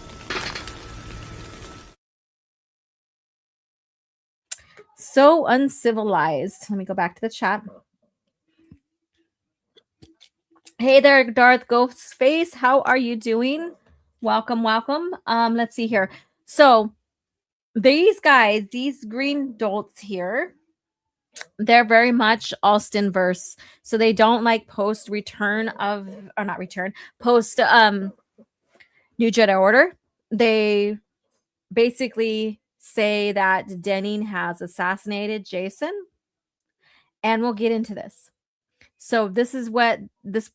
Speaker 5: So uncivilized. Let me go back to the chat. Hey there, Darth Ghostface. How are you doing? Welcome, welcome. Let's see here. So these guys, these green dolts here, they're very much Alston verse. So they don't like post New Jedi Order. They basically say that Denning has assassinated Jacen. and we'll get into this. So this is what this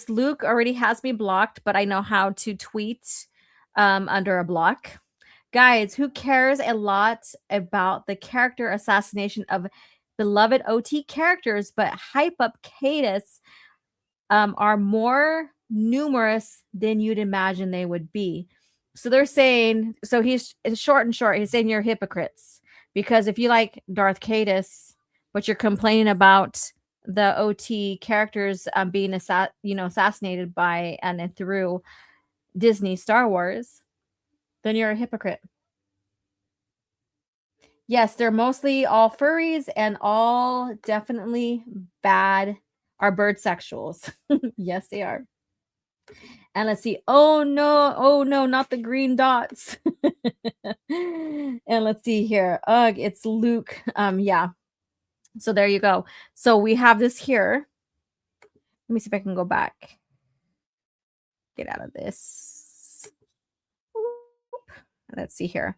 Speaker 5: Luke already has me blocked, but I know how to tweet under a block. Guys, who cares a lot about the character assassination of beloved OT characters, but hype up Caedus are more numerous than you'd imagine they would be. So they're saying, so he's short and short, he's saying you're hypocrites. Because if you like Darth Caedus, but you're complaining about the OT characters being assassinated by and through Disney Star Wars, then you're a hypocrite. Yes, they're mostly all furries and all definitely bad are bird sexuals. Yes, they are. And let's see. Oh no, not the green dots. And let's see here. Ugh, it's Luke. Yeah. So there you go. So we have this here. Let me see if I can go back. Get out of this. Let's see here.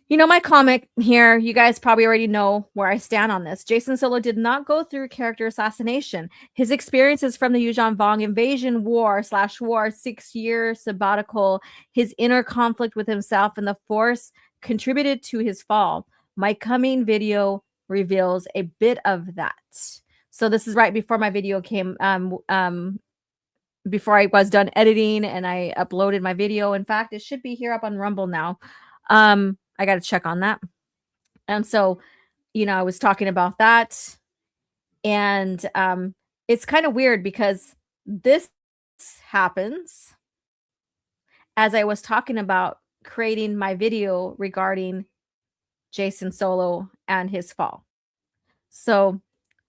Speaker 5: You know, my comic here, you guys probably already know where I stand on this. Jacen Solo did not go through character assassination. His experiences from the Yuuzhan Vong invasion war / war 6-year sabbatical, his inner conflict with himself and the Force contributed to his fall. My coming video reveals a bit of that. So this is right before my video came, before I was done editing and I uploaded my video. In fact, it should be here up on Rumble now. I got to check on that. And so, you know, I was talking about that. And it's kind of weird because this happens as I was talking about creating my video regarding Jacen Solo and his fall. So,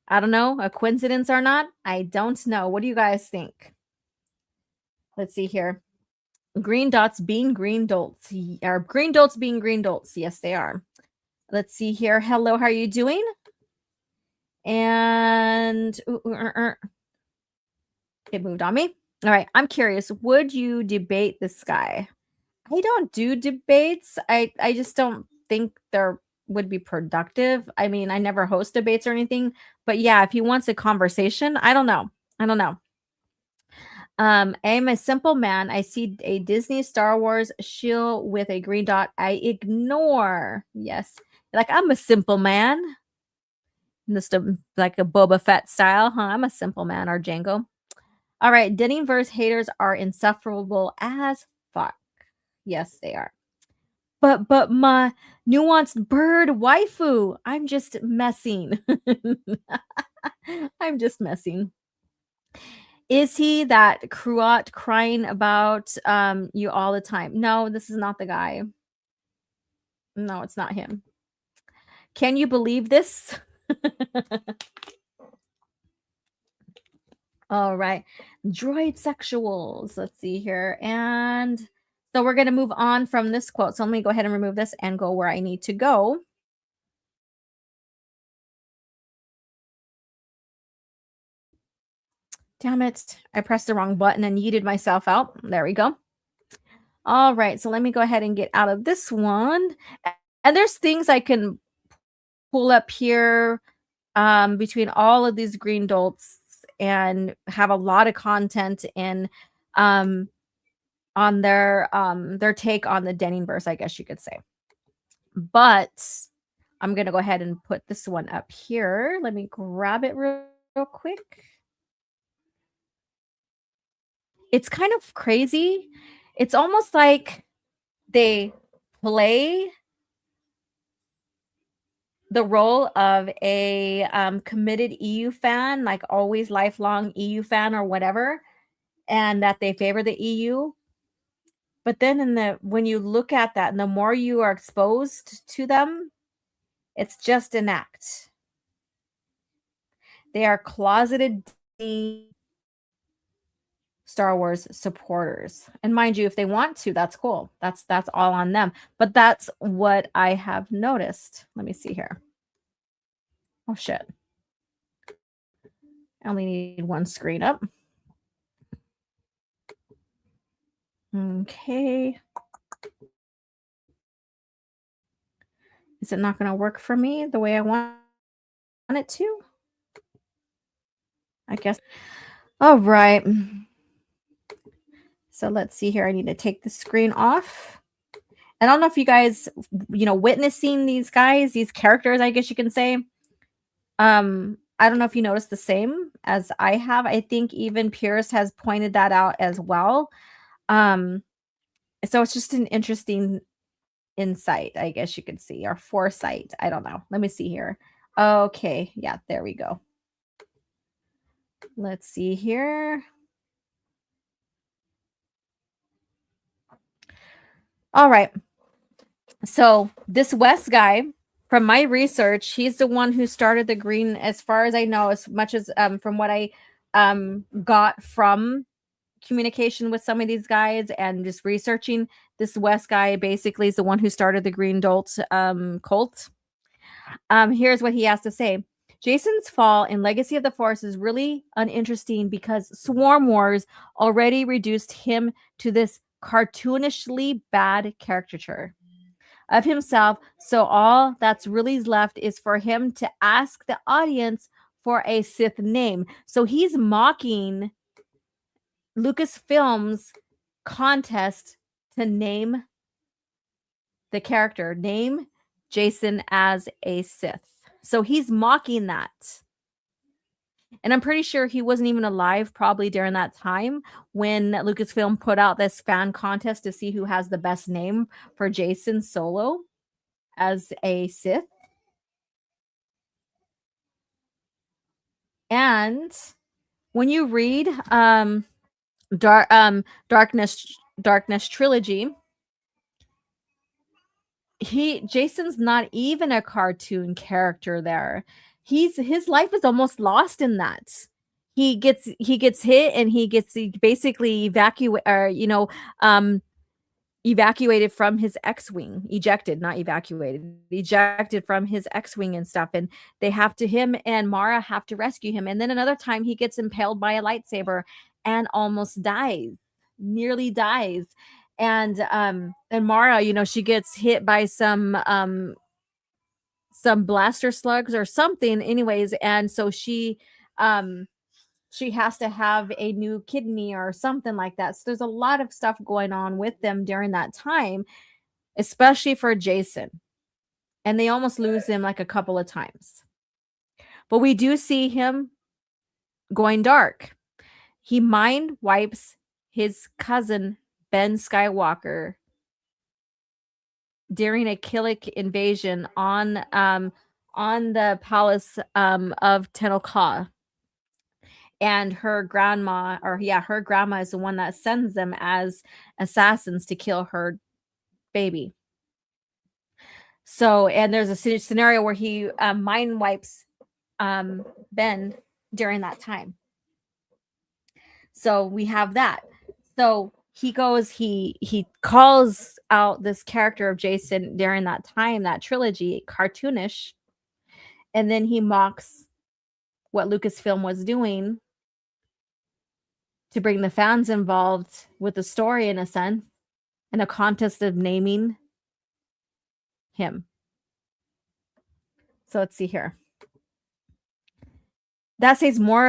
Speaker 5: I don't know, a coincidence or not? I don't know. What do you guys think? Let's see here. Green dots being green dolts. Are green dolts being green dolts? Yes, they are. Let's see here. Hello, how are you doing? And it moved on me. All right, I'm curious. Would you debate this guy? I don't do debates. I just don't think they're would be productive. I mean, I never host debates or anything. But yeah, if he wants a conversation, I don't know. I am a simple man. I see a Disney Star Wars shield with a green dot. I ignore. Yes. Like, I'm a simple man. Just like a Boba Fett style, huh? I'm a simple man, or Django. All right. DenningVerse haters are insufferable as fuck. Yes, they are. But my nuanced bird waifu. I'm just messing. I'm just messing. Is he that Cruot crying about you all the time? No, this is not the guy. No, it's not him. Can you believe this? All right. Droid sexuals. Let's see here. And so we're going to move on from this quote. So let me go ahead and remove this and go where I need to go. Damn it. I pressed the wrong button and yeeted myself out. There we go. All right. So let me go ahead and get out of this one. And there's things I can pull up here between all of these green dolts and have a lot of content in on their take on the Denningverse, I guess you could say. But I'm going to go ahead and put this one up here. Let me grab it real quick. It's kind of crazy. It's almost like they play the role of a committed EU fan, like always lifelong EU fan or whatever, and that they favor the EU. But then when you look at that and the more you are exposed to them, it's just an act. They are closeted Star Wars supporters. And mind you, if they want to, that's cool. That's all on them. But that's what I have noticed. Let me see here. Oh, shit. I only need one screen up. Okay. Is it not going to work for me the way I want it to? I guess. All right. So let's see here. I need to take the screen off. I don't know if you guys, witnessing these guys, these characters, I guess you can say. I don't know if you noticed the same as I have. I think even Pierce has pointed that out as well. So it's just an interesting insight, I guess you could see, or foresight. I don't know. Let me see here. Okay. Yeah, there we go. Let's see here. All right. So this West guy, from my research, he's the one who started the green, as far as I know, as much as from what I got from communication with some of these guys and just researching. This West guy basically is the one who started the Green Dolt cult. Here's what he has to say. Jacen's fall in Legacy of the Force is really uninteresting because Swarm Wars already reduced him to this cartoonishly bad caricature of himself. So all that's really left is for him to ask the audience for a Sith name. So he's mocking Lucasfilm's contest to name the character, name Jacen as a Sith. So he's mocking that. And I'm pretty sure he wasn't even alive probably during that time when Lucasfilm put out this fan contest to see who has the best name for Jacen Solo as a Sith. And when you read Darkness Trilogy, Jacen's not even a cartoon character there. His life is almost lost in that. He gets hit and he gets basically evacuated from his X-wing, ejected from his X-wing and stuff, and him and Mara have to rescue him. And then another time he gets impaled by a lightsaber and almost nearly dies. And Mara, she gets hit by some blaster slugs or something anyways, and so she has to have a new kidney or something like that. So there's a lot of stuff going on with them during that time, especially for Jacen. And they almost lose him like a couple of times. But we do see him going dark. He mind wipes his cousin, Ben Skywalker, during a Killik invasion on the palace of Tenel. And her grandma is the one that sends them as assassins to kill her baby. So, and there's a scenario where he mind wipes Ben during that time. So we have that. So he calls out this character of Jacen during that time, that trilogy, cartoonish, and then he mocks what Lucasfilm was doing to bring the fans involved with the story, in a sense, in a contest of naming him. So let's see here. That says more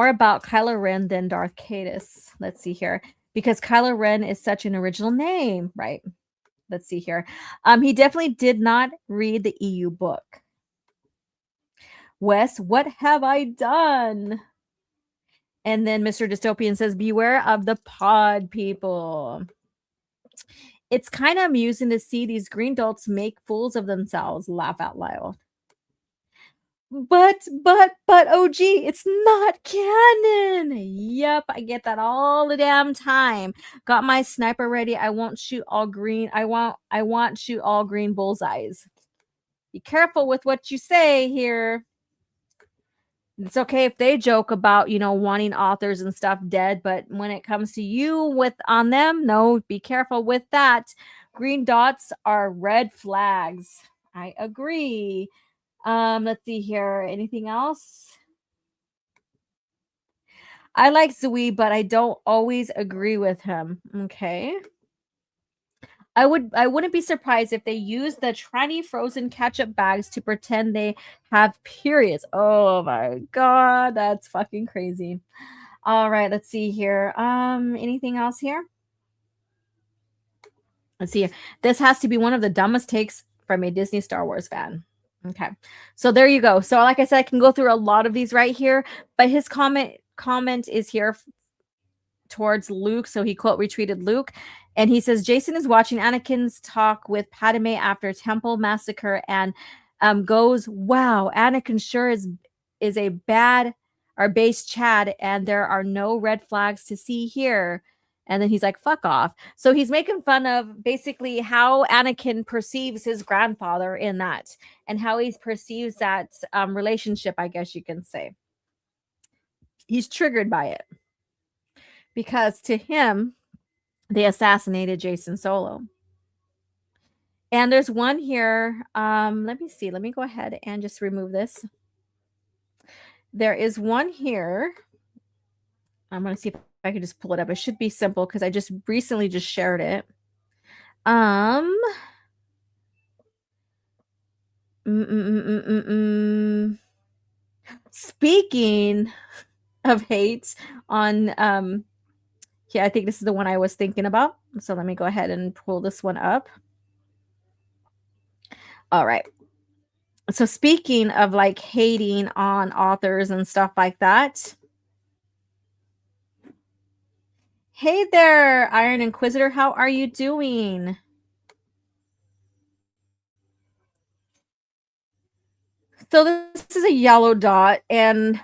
Speaker 5: about Kylo Ren than Darth Caedus. Let's see here. Because Kylo Ren is such an original name, right? Let's see here. He definitely did not read the EU book. Wes, what have I done? And then Mr. Dystopian says, beware of the pod people. It's kind of amusing to see these green dolts make fools of themselves. Laugh out loud. But OG, it's not canon. Yep, I get that all the damn time. Got my sniper ready. I won't shoot all green. I want shoot all green bullseyes. Be careful with what you say here. It's okay if they joke about, wanting authors and stuff dead, but when it comes to you on them, no, be careful with that. Green dots are red flags. I agree. Let's see here. Anything else? I like Zui, but I don't always agree with him. Okay. I wouldn't be surprised if they use the tranny frozen ketchup bags to pretend they have periods. Oh my god, that's fucking crazy. All right, let's see here. Anything else here? Let's see. This has to be one of the dumbest takes from a Disney Star Wars fan. Okay. So there you go. So like I said, I can go through a lot of these right here, but his comment is here towards Luke. So he quote retweeted Luke, and he says Jacen is watching Anakin's talk with Padme after Temple Massacre and goes, "Wow, Anakin sure is a bad or base Chad, and there are no red flags to see here." And then he's like, "Fuck off." So he's making fun of basically how Anakin perceives his grandfather in that, and how he perceives that relationship, I guess you can say. He's triggered by it because to him, they assassinated Jacen Solo. And there's one here. Let me see. Let me go ahead and just remove this. There is one here. I'm going to see if I can just pull it up. It should be simple because I just recently just shared it. Speaking of hate on yeah, I think this is the one I was thinking about. So let me go ahead and pull this one up. All right. So speaking of like hating on authors and stuff like that. Hey there, Iron Inquisitor. How are you doing? So this is a yellow dot, and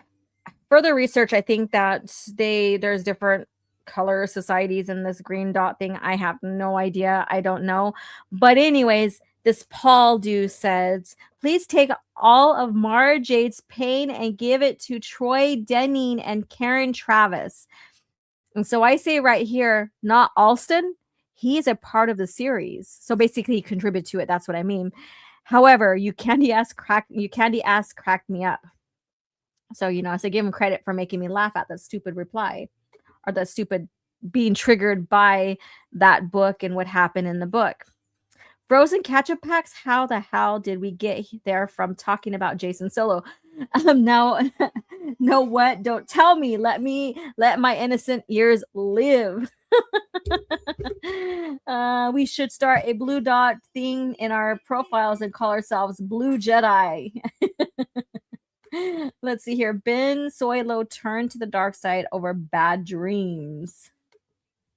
Speaker 5: further research, I think that there's different color societies in this green dot thing. I have no idea. I don't know. But anyways, this Paul dude says, please take all of Mara Jade's pain and give it to Troy Denning and Karen Travis. And so I say right here, not Alston. He's a part of the series. So basically he contributed to it. That's what I mean. However, you candy ass cracked me up. So, so give him credit for making me laugh at that stupid reply or that stupid being triggered by that book and what happened in the book. Frozen ketchup packs. How the hell did we get there from talking about Jacen Solo? No, what? Don't tell me. Let my innocent ears live. We should start a blue dot thing in our profiles and call ourselves Blue Jedi. Let's see here. Ben Solo turned to the dark side over bad dreams.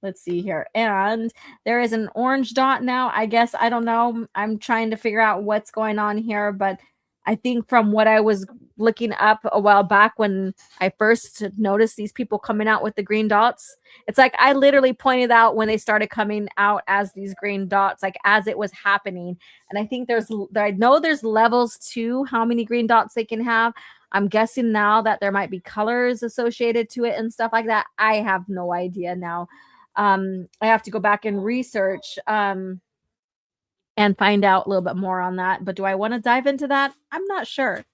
Speaker 5: Let's see here. And there is an orange dot now. I guess, I don't know. I'm trying to figure out what's going on here. But I think from what I was looking up a while back when I first noticed these people coming out with the green dots, it's like I literally pointed out when they started coming out as these green dots, like as it was happening. And I think I know there's levels to how many green dots they can have. I'm guessing now that there might be colors associated to it and stuff like that. I have no idea now. I have to go back and research and find out a little bit more on that. But do I want to dive into that? I'm not sure.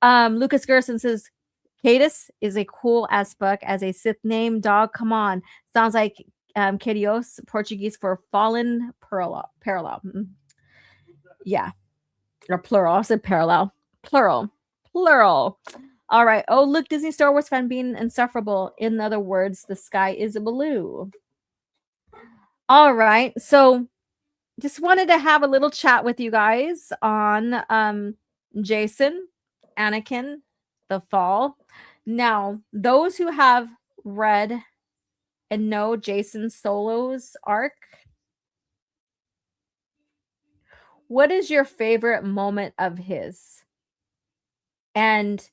Speaker 5: Lucas Gerson says, Caedus is a cool as fuck as a Sith name. Dog, come on. Sounds like Caedus, Portuguese for fallen parallel. Yeah. Or plural. I said parallel. Plural. All right. Oh, look, Disney Star Wars fan being insufferable. In other words, the sky is blue. All right. So just wanted to have a little chat with you guys on Jacen, Anakin, the fall. Now, those who have read and know Jacen Solo's arc, what is your favorite moment of his? And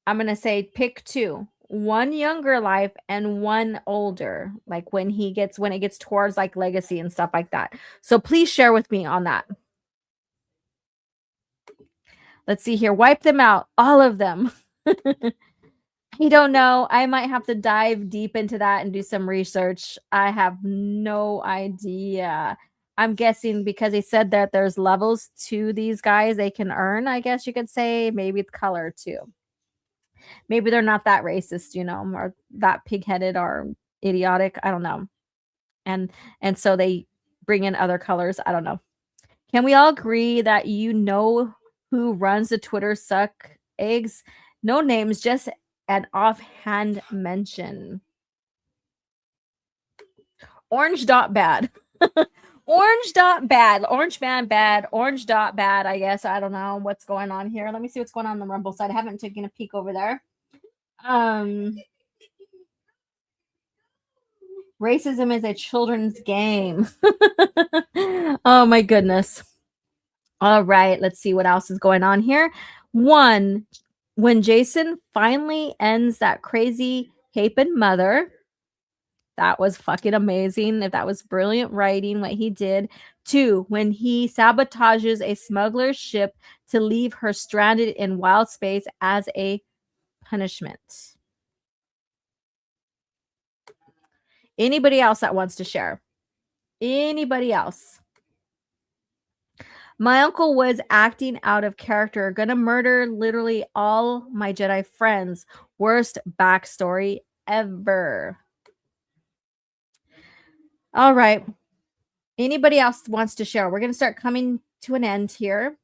Speaker 5: I'm going to say pick two. One younger life and one older, like when it gets towards like legacy and stuff like that. So please share with me on that. Let's see here. Wipe them out. All of them. You don't know. I might have to dive deep into that and do some research. I have no idea. I'm guessing because they said that there's levels to these guys they can earn, I guess you could say. Maybe it's color too. Maybe they're not that racist, or that pig-headed or idiotic. I don't know. And so they bring in other colors. I don't know. Can we all agree that you know who runs the Twitter suck eggs? No names, just an offhand mention. Orange dot bad. Orange dot bad. Orange man bad. Orange dot bad, I guess. I don't know what's going on here. Let me see what's going on the Rumble side. I haven't taken a peek over there. Racism is a children's game. Oh my goodness. All right, let's see what else is going on here. One, when Jacen finally ends that crazy Hapen mother, that was fucking amazing. If that was brilliant writing, what he did. Two, when he sabotages a smuggler's ship to leave her stranded in wild space as a punishment. Anybody else that wants to share? Anybody else? My uncle was acting out of character, gonna murder literally all my Jedi friends. Worst backstory ever. All right. Anybody else wants to share? We're gonna start coming to an end here.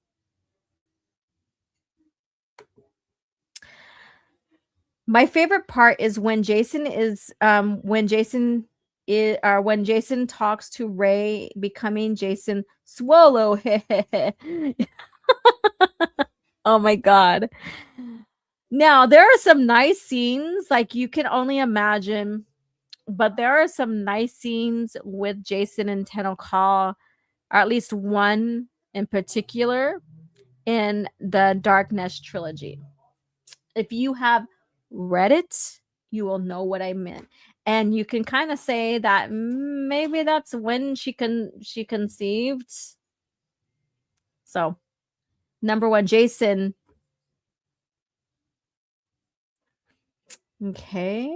Speaker 5: My favorite part is when Jacen talks to Rey, becoming Jacen Solo. Oh my god. Now, there are some nice scenes, like you can only imagine, but there are some nice scenes with Jacen and Tenno Call, or at least one in particular in the Darkness trilogy. If you have read it, you will know what I meant. And you can kind of say that maybe that's when she conceived. So, number one, Jacen. Okay.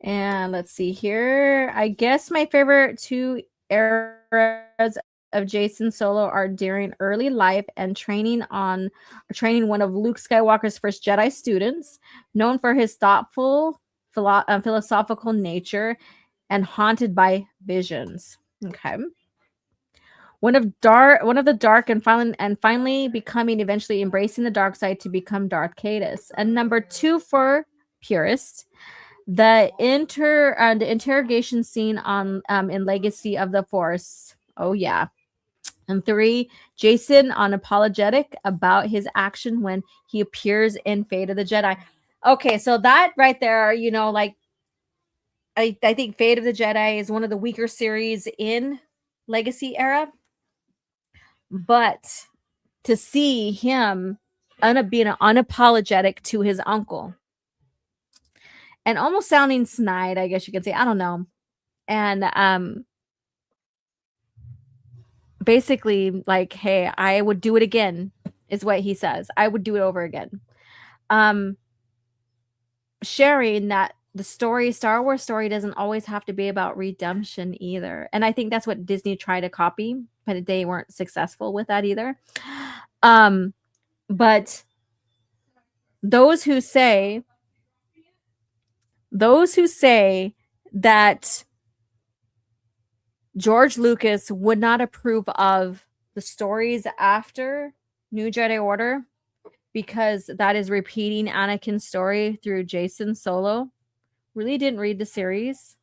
Speaker 5: And let's see here. I guess my favorite two eras of Jacen Solo are during early life and training one of Luke Skywalker's first Jedi students, known for his thoughtful, philosophical nature and haunted by visions. Okay. One of the dark and finally becoming, eventually embracing the dark side to become Darth Caedus. And number two for purists, the interrogation scene on in Legacy of the Force. Oh yeah. And three, Jacen unapologetic about his action when he appears in Fate of the Jedi. Okay, so that right there, you know, like I think Fate of the Jedi is one of the weaker series in Legacy era. But to see him being unapologetic to his uncle and almost sounding snide, I guess you could say, I don't know. And basically like, hey, I would do it again, is what he says. I would do it over again. Sharing that the Star Wars story doesn't always have to be about redemption either. And I think that's what Disney tried to copy, but they weren't successful with that either. But those who say that George Lucas would not approve of the stories after New Jedi Order because that is repeating Anakin's story through Jacen Solo, really didn't read the series.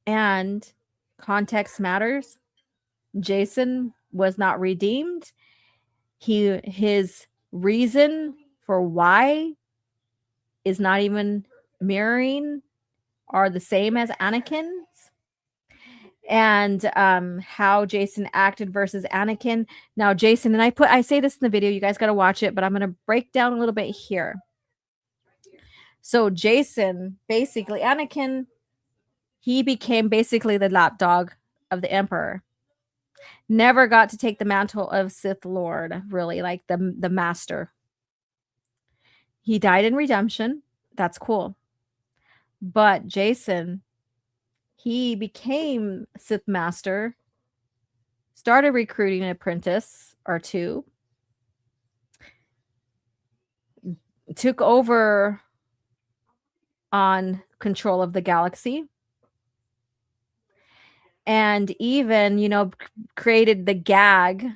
Speaker 5: And context matters. Jacen was not redeemed. His reason for why is not even mirroring are the same as Anakin's. And how Jacen acted versus Anakin. Now, Jacen, and I say this in the video, you guys got to watch it, but I'm going to break down a little bit here. So Jacen, basically, Anakin, he became basically the lapdog of the Emperor. Never got to take the mantle of Sith Lord, really, like the master. He died in redemption. That's cool. But Jacen, he became Sith Master, started recruiting an apprentice or two, took over on control of the galaxy. And even, you know, created the gag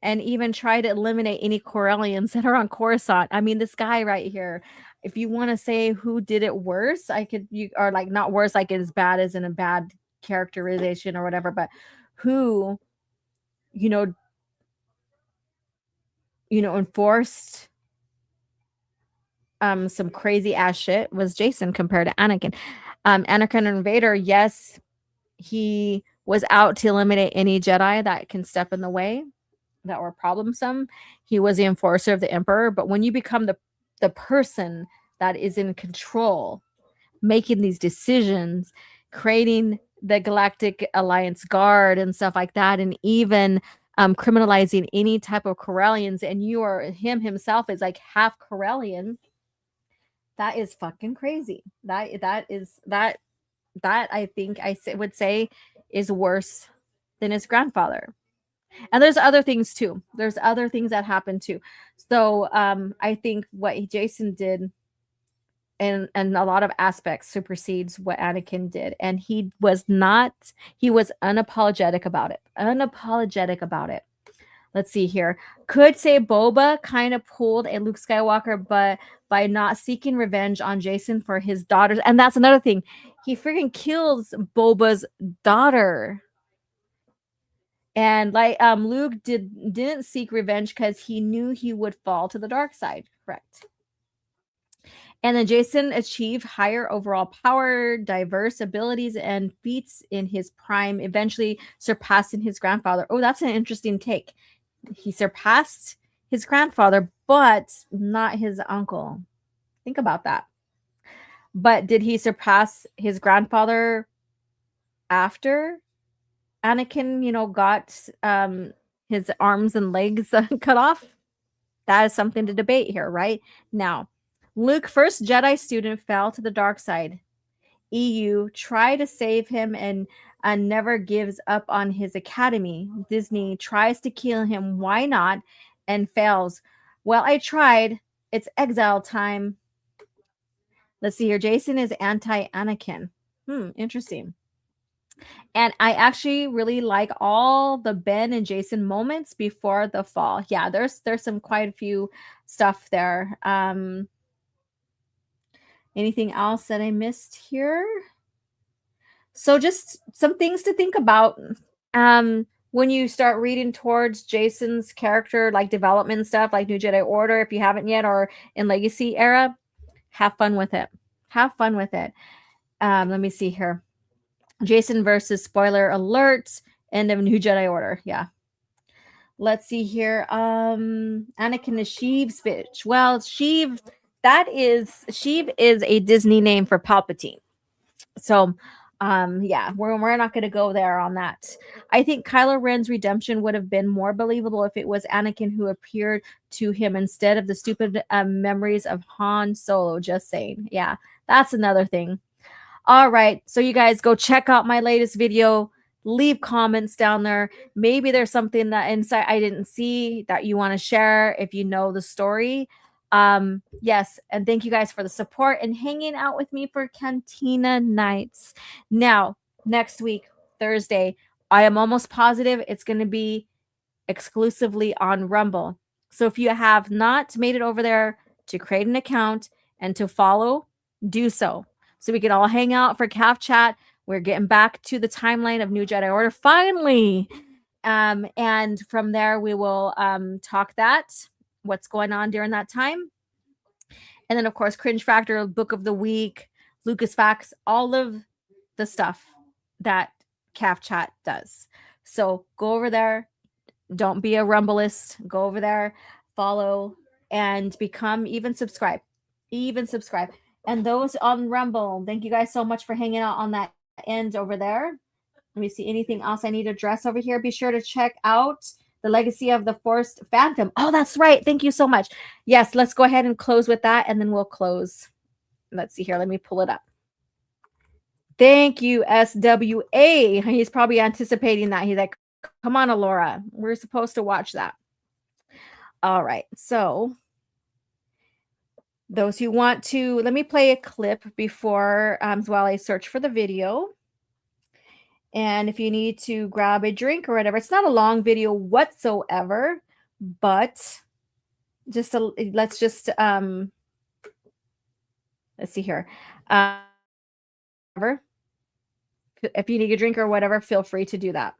Speaker 5: and even tried to eliminate any Corellians that are on Coruscant. I mean, this guy right here, if you want to say who did it worse, or like not worse, like as bad as in a bad characterization or whatever, but who, you know, enforced some crazy ass shit was Jacen compared to Anakin. Anakin and Vader, yes, he was out to eliminate any Jedi that can step in the way, that were problemsome. He was the enforcer of the Emperor. But when you become the person that is in control, making these decisions, creating the Galactic Alliance Guard and stuff like that, and even criminalizing any type of Corellians, and him himself is like half Corellian, that is fucking crazy. That I think would say is worse than his grandfather. And there's other things too. There's other things that happen too. So I think what Jacen did in a lot of aspects supersedes what Anakin did. And he was unapologetic about it. Unapologetic about it. Let's see here. Could say Boba kind of pulled a Luke Skywalker, but by not seeking revenge on Jacen for his daughters. And that's another thing. He freaking kills Boba's daughter. And like Luke didn't seek revenge because he knew he would fall to the dark side. Correct. And then Jacen achieved higher overall power, diverse abilities, and feats in his prime, eventually surpassing his grandfather. Oh, that's an interesting take. He surpassed his grandfather, but not his uncle. Think about that. But did he surpass his grandfather after Anakin, got his arms and legs cut off? That is something to debate here, right? Now, Luke, first Jedi student, fell to the dark side. EU try to save him and never gives up on his academy. Disney tries to kill him. Why not? And fails. Well, I tried. It's exile time. Let's see here. Jacen is anti-Anakin. Interesting. And I actually really like all the Ben and Jacen moments before the fall. Yeah, there's some quite a few stuff there. Anything else that I missed here? So just some things to think about when you start reading towards Jacen's character, like development stuff, like New Jedi Order, if you haven't yet, or in Legacy era. Have fun with it. Have fun with it. Let me see here. Jacen versus spoiler alert. End of New Jedi Order. Yeah. Let's see here. Anakin is Sheev's bitch. Well, Sheev is a Disney name for Palpatine. So, yeah, we're not going to go there on that. I think Kylo Ren's redemption would have been more believable if it was Anakin who appeared to him instead of the stupid memories of Han Solo. Just saying. Yeah, that's another thing. All right, so you guys go check out my latest video. Leave comments down there. Maybe there's something that insight I didn't see that you want to share if you know the story. Yes, and thank you guys for the support and hanging out with me for Cantina nights. Now, next week, Thursday, I am almost positive it's going to be exclusively on Rumble. So if you have not made it over there to create an account and to follow, do so. So we can all hang out for Calf Chat. We're getting back to the timeline of New Jedi Order finally. And from there, we will talk what's going on during that time. And then, of course, Cringe Factor, Book of the Week, Lucas Facts, all of the stuff that Calf Chat does. So go over there. Don't be a Rumbleist. Go over there, follow, and become even subscribe. And those on Rumble, thank you guys so much for hanging out on that end over there. Let me see anything else I need to address over here. Be sure to check out The Legacy of the Force Phantom. Oh, that's right. Thank you so much. Yes, let's go ahead and close with that, and then we'll close. Let's see here. Let me pull it up. Thank you, SWA. He's probably anticipating that. He's like, come on, Alora. We're supposed to watch that. All right. So those who want to, let me play a clip before while I search for the video. And if you need to grab a drink or whatever, it's not a long video whatsoever, but just let's just let's see here. If you need a drink or whatever, feel free to do that.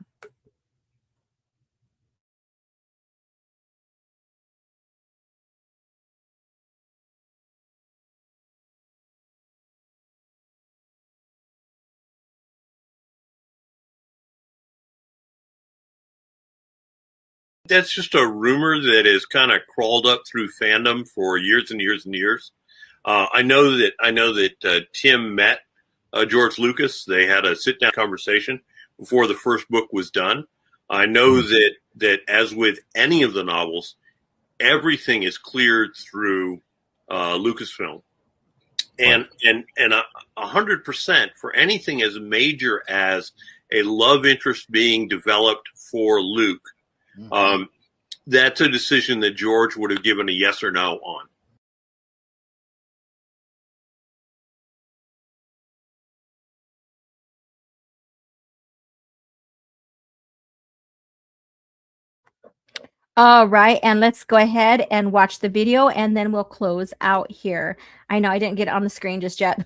Speaker 9: That's just a rumor that has kind of crawled up through fandom for years and years and years. I know that Tim met George Lucas. They had a sit-down conversation before the first book was done. I know that as with any of the novels, everything is cleared through Lucasfilm, and 100% for anything as major as a love interest being developed for Luke. That's a decision that George would have given a yes or no on.
Speaker 5: All right, and let's go ahead and watch the video, and then we'll close out here. I know I didn't get it on the screen just yet.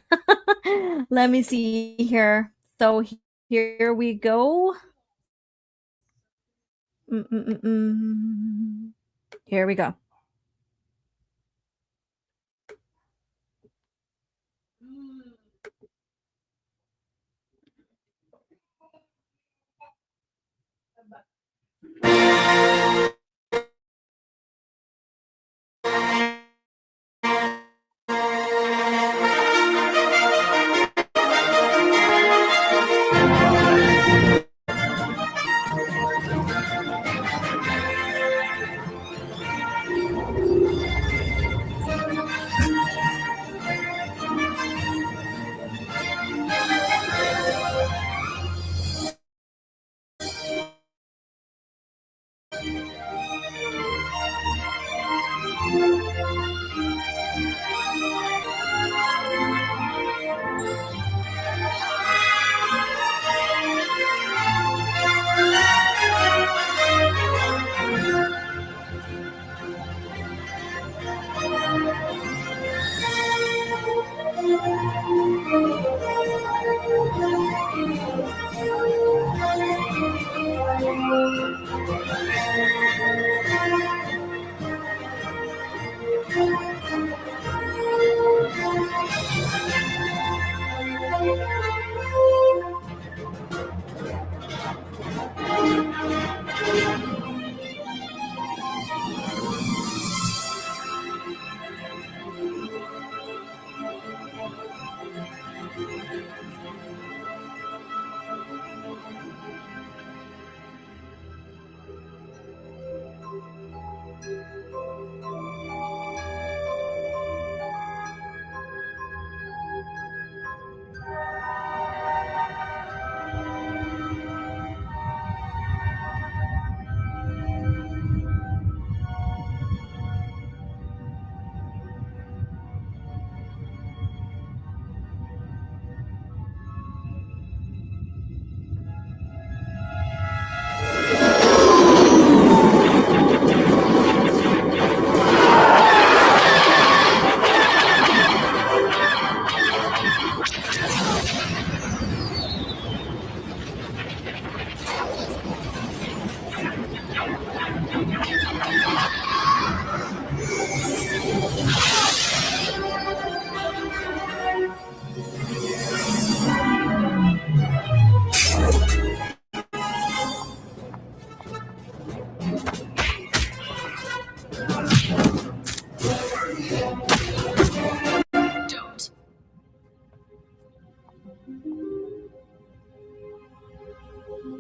Speaker 5: Let me see here. So here we go. Here we go.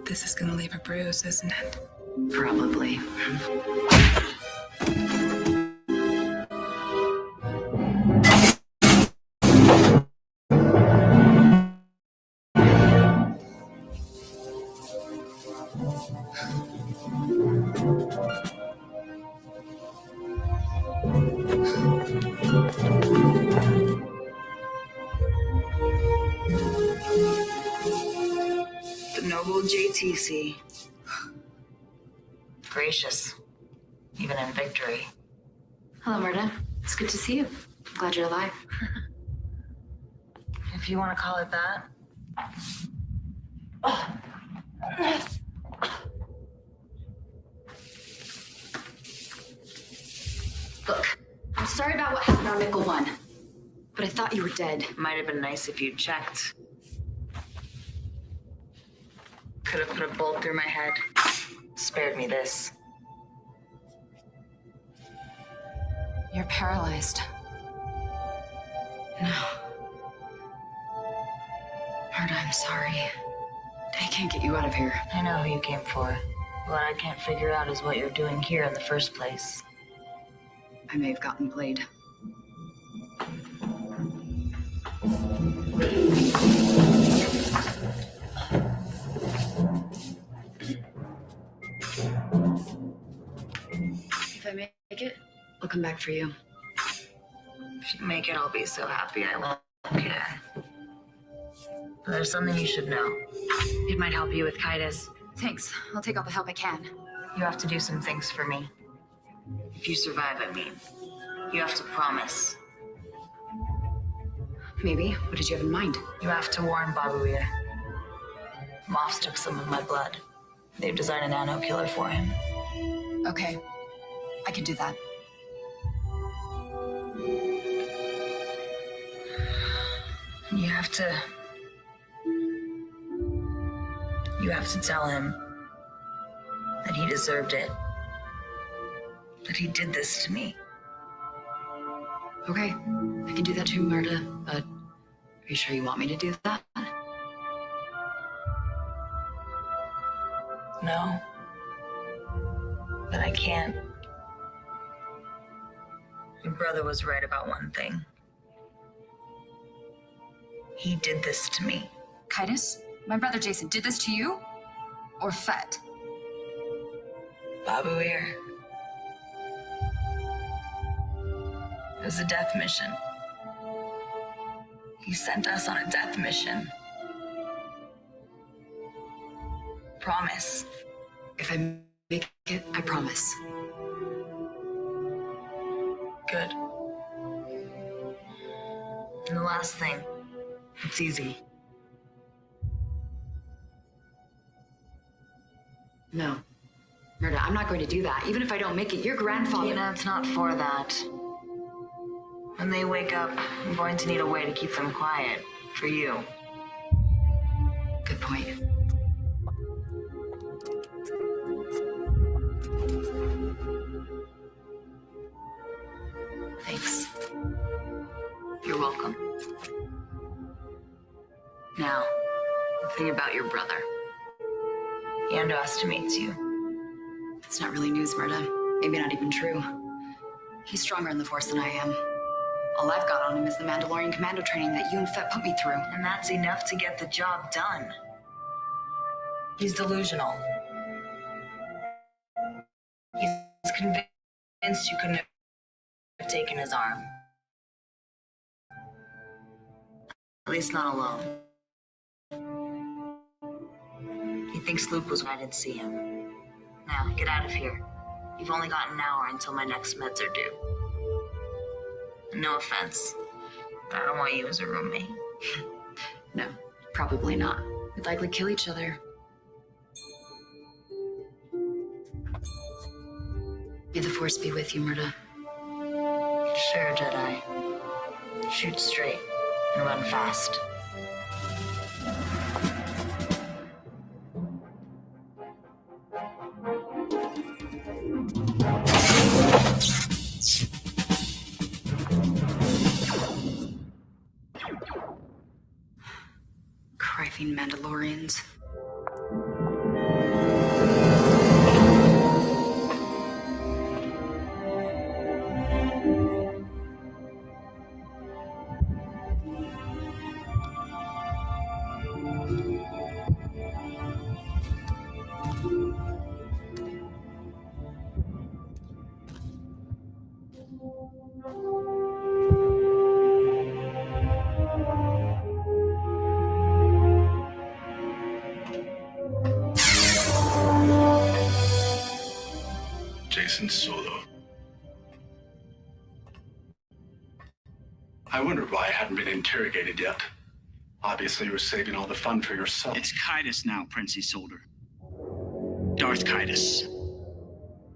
Speaker 10: This is gonna leave a bruise, isn't it? Probably. Noble JTC. Gracious, even in victory.
Speaker 11: Hello, Murda. It's good to see you. I'm glad you're alive.
Speaker 10: If you want to call it that.
Speaker 11: Look, I'm sorry about what happened on Nickel 1, but I thought you were dead.
Speaker 10: Might have been nice if you'd checked. Could have put a bolt through my head. Spared me this.
Speaker 11: You're paralyzed. No. Murda, I'm sorry. I can't get you out of here.
Speaker 10: I know who you came for. What I can't figure out is what you're doing here in the first place.
Speaker 11: I may have gotten played. If I make it, I'll come back for you.
Speaker 10: If you make it, I'll be so happy I won't care. But there's something you should know. It might help you with Caedus.
Speaker 11: Thanks. I'll take all the help I can.
Speaker 10: You have to do some things for me. If you survive, I mean. You have to promise.
Speaker 11: Maybe. What did you have in mind?
Speaker 10: You have to warn Babuir. Moffs took some of my blood. They've designed a nano killer for him.
Speaker 11: Okay. I can do that.
Speaker 10: You have to... You have to tell him that he deserved it. That he did this to me.
Speaker 11: Okay. I can do that too, Murda, but are you sure you want me to do that?
Speaker 10: No. But I can't. Your brother was right about one thing. He did this to me.
Speaker 11: Caedus? My brother Jacen did this to you? Or Fett?
Speaker 10: Babuir. It was a death mission. He sent us on a death mission. Promise.
Speaker 11: If I make it, I promise.
Speaker 10: Good. And the last thing. It's easy.
Speaker 11: No. Murda, I'm not going to do that. Even if I don't make it, your grandfather...
Speaker 10: You know, it's not for that. When they wake up, I'm going to need a way to keep them quiet. For you.
Speaker 11: Good point. Thanks.
Speaker 10: You're welcome. Now, the thing about your brother. He underestimates you.
Speaker 11: It's not really news, Murda. Maybe not even true. He's stronger in the Force than I am. All I've got on him is the Mandalorian commando training that you and Fett put me through.
Speaker 10: And that's enough to get the job done. He's delusional. He's convinced you couldn't have taken his arm. At least not alone. He thinks Luke was when I didn't see him. Now, get out of here. You've only got an hour until my next meds are due. And no offense, but I don't want you as a roommate.
Speaker 11: No, probably not. We'd likely kill each other. May the Force be with you, Murda.
Speaker 10: Sure, Jedi. Shoot straight and run fast.
Speaker 11: Crifing Mandalorians.
Speaker 12: Jacen Solo. I wondered why I hadn't been interrogated yet. Obviously, you were saving all the fun for yourself.
Speaker 13: It's Caedus now, Prince Isolde. Darth Caedus.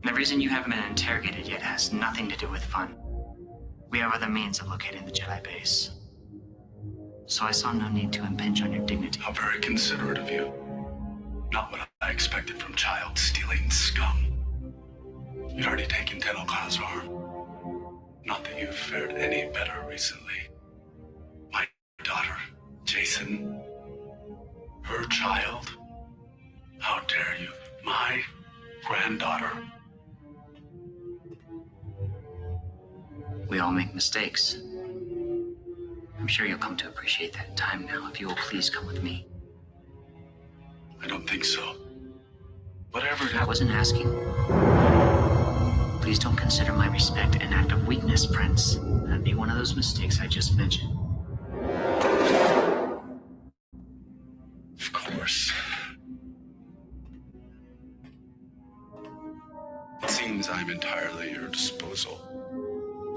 Speaker 13: The reason you haven't been interrogated yet has nothing to do with fun. We have other means of locating the Jedi base. So I saw no need to impinge on your dignity.
Speaker 12: How very considerate of you. Not what I expected from child-stealing scum. You'd already taken Tennoka's arm. Not that you've fared any better recently. My daughter, Jacen. Her child. How dare you? My granddaughter.
Speaker 13: We all make mistakes. I'm sure you'll come to appreciate that in time now, if you will please come with me.
Speaker 12: I don't think so. Whatever it is.
Speaker 13: I wasn't asking. Please don't consider my respect an act of weakness, Prince. That'd be one of those mistakes I just mentioned.
Speaker 12: Of course. It seems I'm entirely at your disposal.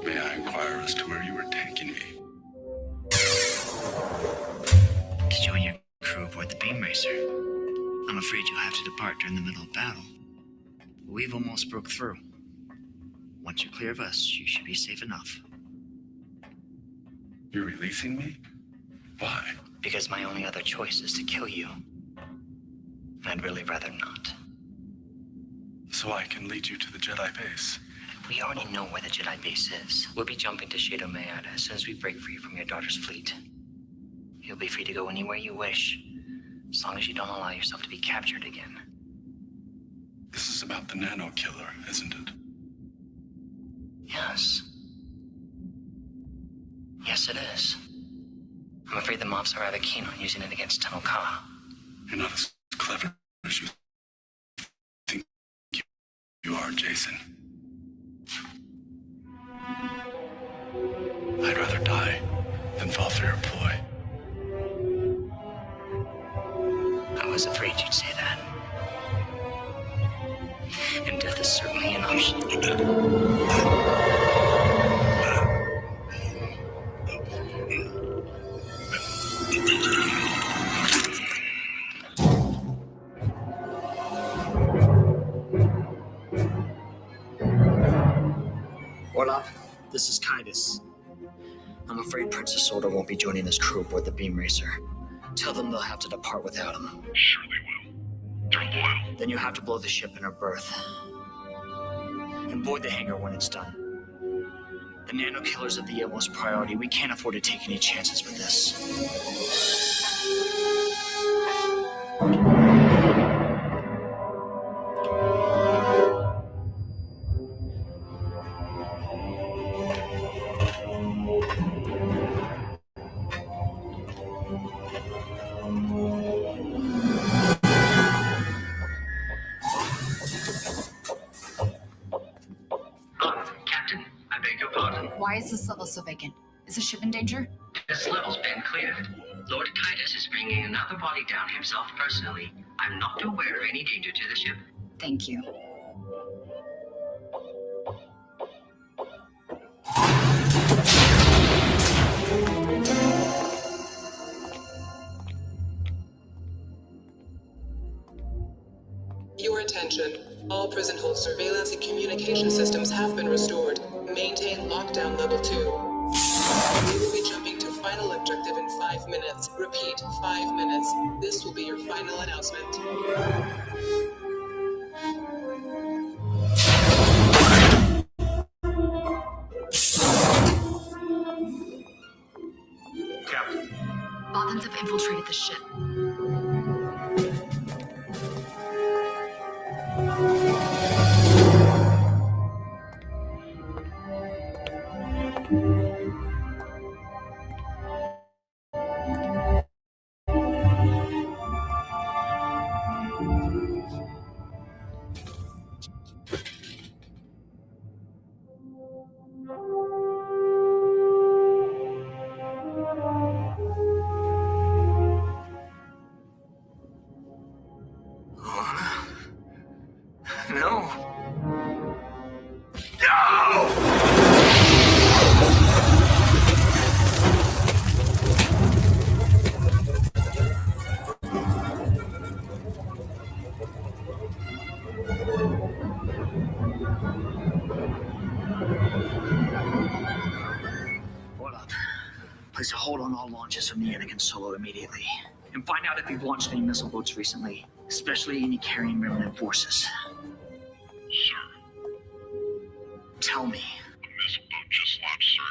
Speaker 12: May I inquire as to where you were taking me?
Speaker 13: To join your crew aboard the Beam Racer. I'm afraid you'll have to depart during the middle of battle. We've almost broke through. Once you're clear of us, you should be safe enough.
Speaker 12: You're releasing me? Why?
Speaker 13: Because my only other choice is to kill you. And I'd really rather not.
Speaker 12: So I can lead you to the Jedi base.
Speaker 13: We already know where the Jedi base is. We'll be jumping to Shadow Mayad as soon as we break free from your daughter's fleet. You'll be free to go anywhere you wish, as long as you don't allow yourself to be captured again.
Speaker 12: This is about the nano killer, isn't it?
Speaker 13: Yes. Yes, it is. I'm afraid the mobs are rather keen on using it against Tennoka.
Speaker 12: You're not as clever as you think you are, Jacen. I'd rather die than fall for your ploy.
Speaker 13: I was afraid you'd say that. And death is certainly an option. Orlov, this is Caedus. I'm afraid Princess Isolde won't be joining this crew aboard the Beam Racer. Tell them they'll have to depart without him.
Speaker 12: Sure they will. Turmoil.
Speaker 13: Then you have to blow the ship in her berth. And board the hangar when it's done. The nano killers are the utmost priority. We can't afford to take any chances with this.
Speaker 14: Captain, I beg your pardon.
Speaker 11: Why is this level so vacant? Is the ship in danger?
Speaker 14: This level's been cleared. Lord Caedus is bringing another body down himself personally. I'm not aware of any danger to the ship.
Speaker 11: Thank you.
Speaker 15: Your attention. All prison hold surveillance and communication systems have been restored. Maintain lockdown level 2. We will be jumping to final objective in 5 minutes. Repeat, 5 minutes. This will be your final announcement.
Speaker 14: Captain.
Speaker 11: Bothans have infiltrated the ship.
Speaker 13: place a hold on all launches from the Jacen Solo immediately. And find out if you've launched any missile boats recently, especially any carrying remnant forces.
Speaker 16: Sir.
Speaker 13: Tell me.
Speaker 16: A missile boat just launched, sir.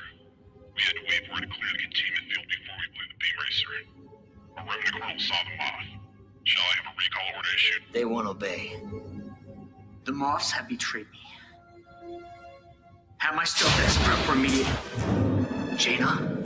Speaker 16: We had to wait for it to clear the containment field before we blew the beam racer. A remnant colonel saw the moth. Shall I have a recall order issued?
Speaker 13: They won't obey. The moths have betrayed me. Have my stealth decks prepped for immediate... Jaina?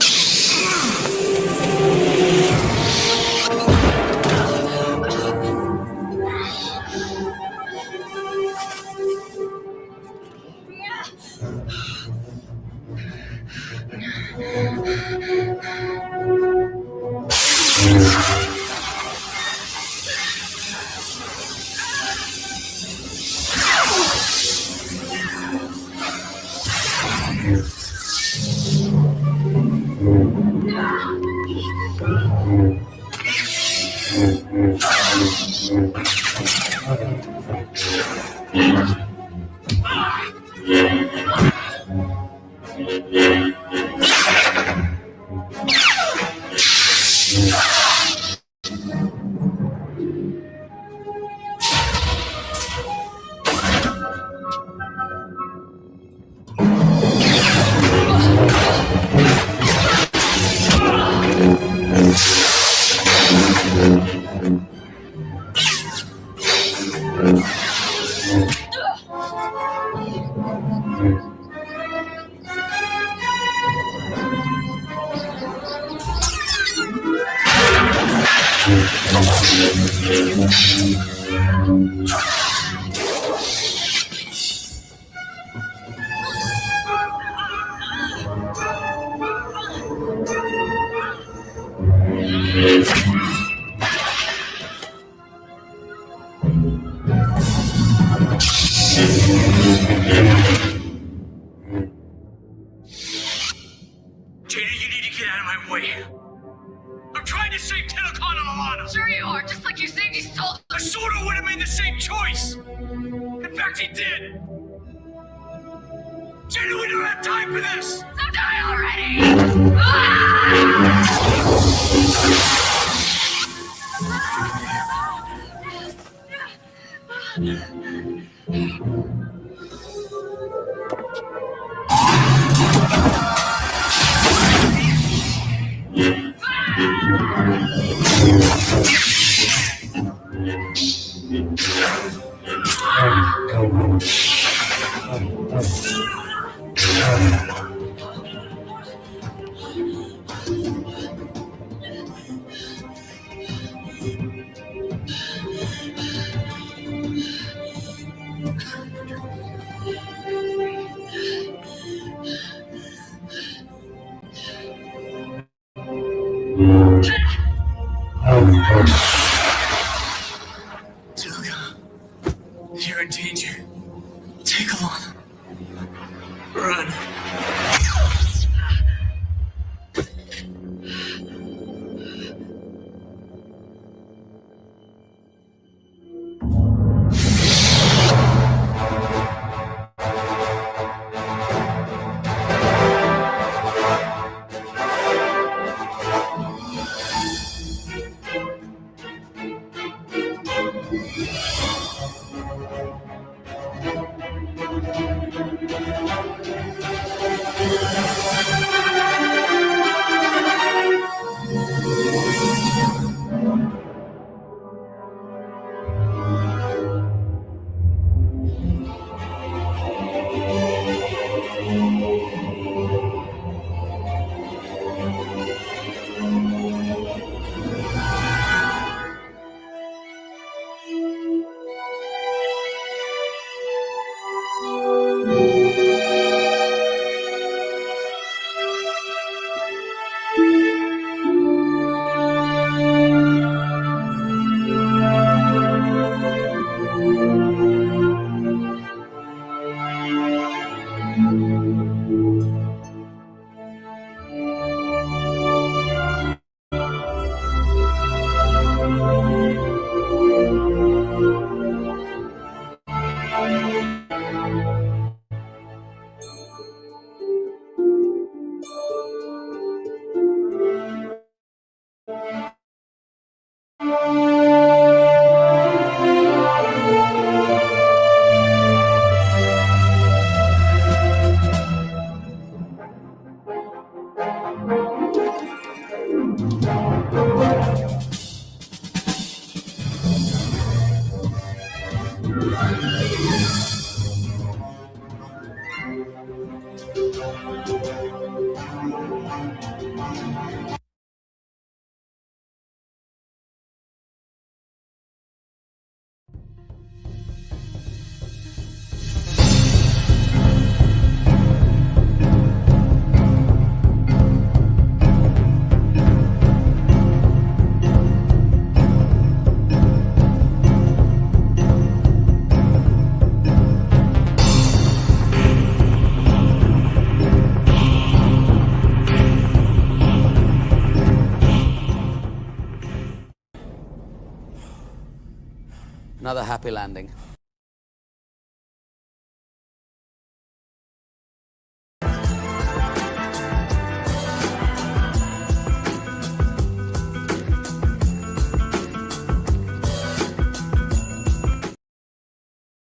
Speaker 17: Another happy landing.